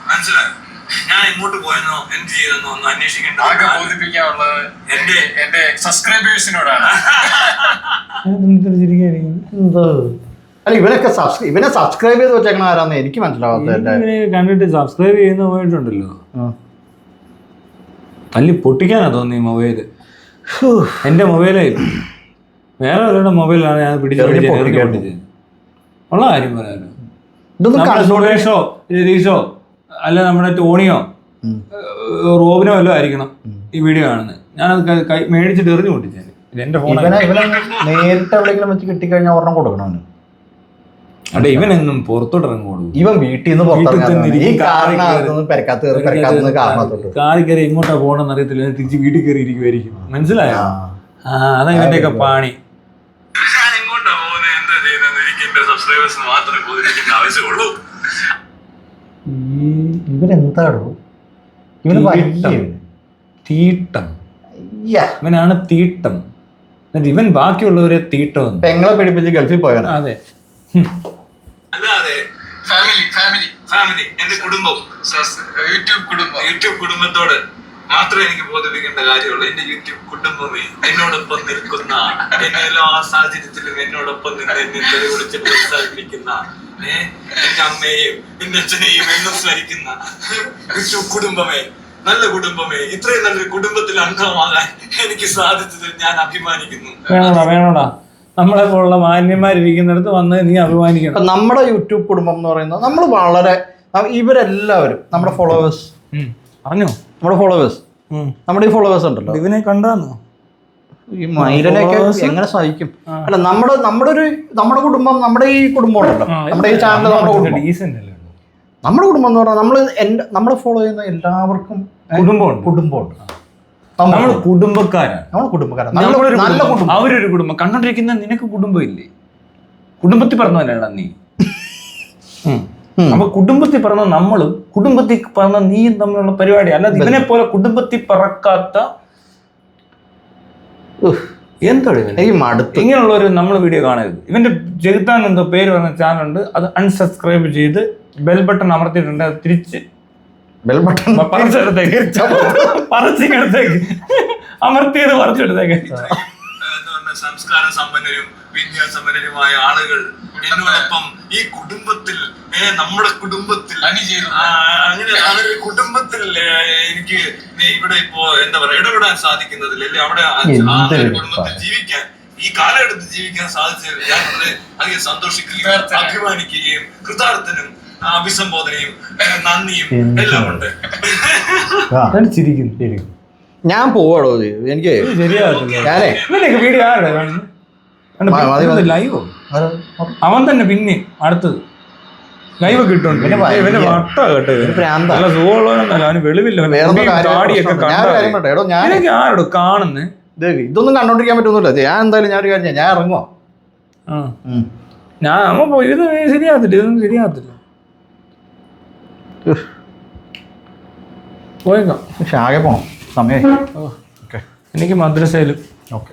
മനസ്സിലായോ? ഞാൻ എങ്ങോട്ട് പോയെന്നോ എന്ത് ചെയ്തെന്നോ ഒന്ന് അന്വേഷിക്കേണ്ട ബോധിപ്പിക്കാനുള്ളത് എന്റെ സബ്സ്ക്രൈബേഴ്സിനോടാണ്. അല്ല ഇവനെ സബ്സ്ക്രൈബ് ചെയ്ത് വെച്ചേക്കണ ആരാന്ന് എനിക്ക് മനസ്സിലാവാത്ത. കണ്ടിട്ട് സബ്സ്ക്രൈബ് ചെയ്യുന്ന മൊബൈലുണ്ടല്ലോ, തല്ലി പൊട്ടിക്കാനാ തോന്നി മൊബൈല്. എന്റെ മൊബൈലേ വേറെ ഒരാളുടെ മൊബൈലാണ് ഞാൻ പിടിച്ചത്. ഉള്ള കാര്യം പറയാനോ, സുരേഷോ രതീഷോ അല്ല നമ്മുടെ ടോണിയോ റോബിനോ വല്ലതും ആയിരിക്കണം ഈ വീഡിയോ കാണുന്നത്. ഞാനത് മേടിച്ചിട്ട് എറിഞ്ഞു പൊട്ടിച്ചേന്. എന്റെ ഫോൺ നേരിട്ട് എവിടെയെങ്കിലും വെച്ച് കിട്ടിക്കഴിഞ്ഞാൽ ഒരെണ്ണം കൊടുക്കണം. അതെ, ഇവനെന്നും പുറത്തോട്ട് ഇറങ്ങുള്ളൂ. ഇവൻ വീട്ടിൽ നിന്ന് കാറി കയറി എങ്ങോട്ടാ പോകണമെന്ന് അറിയത്തില്ല, തിരിച്ച് വീട്ടിൽ കയറി ഇരിക്കുമായിരിക്കും. മനസ്സിലായോ? അതാ ഇവന്റെയൊക്കെ പാണി. ഇവനെന്താടോ തീട്ടം, ഇവനാണ് തീട്ടം. ഇവൻ ബാക്കിയുള്ളവരെ തീട്ടം പെങ്ങളെ പിടിപ്പിച്ച് ഗൾഫിൽ പോയാണ്. അതെ, അല്ലാതെ ഫാമിലി എന്റെ കുടുംബം യൂട്യൂബ് കുടുംബത്തോട് മാത്രമേ എനിക്ക് ബോധിപ്പിക്കേണ്ട കാര്യമുള്ളൂ. എന്റെ യൂട്യൂബ് കുടുംബമേ, എന്നോടൊപ്പം നിൽക്കുന്ന, എന്നെ എല്ലാ സാഹചര്യത്തിലും എന്നോടൊപ്പം നിന്ന് എന്നെ തെറി വിളിച്ച് പ്രോത്സാഹിപ്പിക്കുന്ന, എന്റെ അമ്മയെയും എന്റെ അച്ഛനെയും എന്നും സ്മരിക്കുന്ന യൂട്യൂബ് കുടുംബമേ, നല്ല കുടുംബമേ, ഇത്രയും നല്ലൊരു കുടുംബത്തിൽ അംഗമാകാൻ എനിക്ക് സാധിച്ചതിൽ ഞാൻ അഭിമാനിക്കുന്നു. വേണോടാ നമ്മളെ പോലുള്ള മാന്യന്മാരിരിക്കുന്നിടത്ത് വന്ന് നീ അഭിമാനിക്കണം. ഇപ്പൊ നമ്മുടെ യൂട്യൂബ് കുടുംബം എന്ന് പറയുന്നത് നമ്മൾ വളരെ ഇവരെല്ലാവരും നമ്മുടെ ഫോളോവേഴ്സ് പറഞ്ഞോ, നമ്മുടെ ഫോളോവേഴ്സ്, നമ്മുടെ ഈ ഫോളോവേഴ്സ് ഉണ്ടല്ലോ, ഇവനെ കണ്ടാന്നോ ഈ മൈരനെയൊക്കെ എങ്ങനെ സഹിക്കും? അല്ല നമ്മുടെ കുടുംബം, നമ്മുടെ ഈ കുടുംബം ഉണ്ടല്ലോ, നമ്മുടെ ഈ ചാനൽ, നമ്മുടെ കുടുംബം, നമ്മുടെ കുടുംബം എന്ന് പറഞ്ഞാൽ നമ്മളെ ഫോളോ ചെയ്യുന്ന എല്ലാവർക്കും കുടുംബമുണ്ട്. നമ്മൾ കുടുംബക്കാരാണ്, നല്ല കുടുംബം. അവരൊരു കുടുംബം കണ്ടോണ്ടിരിക്കുന്ന നിനക്ക് കുടുംബം ഇല്ലേ? കുടുംബത്തിൽ പറഞ്ഞവനാണ് നീ. അപ്പൊ കുടുംബത്തിൽ പറഞ്ഞ നമ്മളും കുടുംബത്തിൽ പറഞ്ഞ നീയും തമ്മിലുള്ള പരിപാടി. അല്ലാതെ ഇവനെ പോലെ കുടുംബത്തിൽ പറക്കാത്ത എന്താണ് ഇങ്ങനെയുള്ള ഒരു നമ്മൾ വീഡിയോ കാണരുത്. ഇവന്റെ ജഗത്താൻ എന്തോ പേര് പറഞ്ഞ ചാനലുണ്ട്, അത് അൺസബ്സ്ക്രൈബ് ചെയ്ത് ബെൽ ബട്ടൺ അമർത്തിയിട്ടുണ്ട്. അത് തിരിച്ച് ബെൽ ബട്ടൺ പറച്ചെടുത്തേക്ക് അമർത്തിയത് പറച്ചെടുത്തേക്ക്. സംസ്കാര സമ്പന്നരും വിദ്യാസമ്പന്നരുമായ ആളുകൾ എന്നോടൊപ്പം ഈ കുടുംബത്തിൽ, നമ്മുടെ കുടുംബത്തിൽ അങ്ങനെ ആ ഒരു കുടുംബത്തിൽ എനിക്ക് ഇവിടെ ഇപ്പോ എന്താ പറയാ ഇടപെടാൻ സാധിക്കുന്നതിൽ, അല്ലെ അവിടെ കുടുംബത്തിൽ ജീവിക്കാൻ, ഈ കാലഘട്ടത്തിൽ ജീവിക്കാൻ സാധിച്ചതിൽ ഞാൻ വളരെ അധികം സന്തോഷിക്കുകയും അഭിമാനിക്കുകയും കൃതാർത്ഥനും അഭിസംബോധനയും നന്ദിയും എല്ലാം ഉണ്ട്. ഞാൻ പോവാടോ, എനിക്ക് വീഡിയോ ലൈവോ അവൻ തന്നെ പിന്നെ അടുത്തത് ലൈവ് കിട്ടുന്നുണ്ട്. ഇവന് വട്ട കേട്ടോ, നല്ല സുഖമുള്ളവനൊന്നല്ല, അവന് വെളിവില്ല, താടിയൊക്കെ കണ്ടോ ആരോട് കാണുന്നേ. ഇതൊന്നും കണ്ടോണ്ടിരിക്കാൻ പറ്റുന്നില്ല. ഞാൻ എന്തായാലും ഞാനൊരു കാര്യം, ഞാൻ ഇറങ്ങുവാ. ഞാൻ അമ്മ പോയി, ഇത് ശരിയാകത്തില്ല, ഇതൊന്നും ശരിയാകത്തില്ല. പോയേക്കാം, പക്ഷെ ആകെ പോണം, സമയമായി. എനിക്ക് മദ്രസയിലും. ഓക്കെ.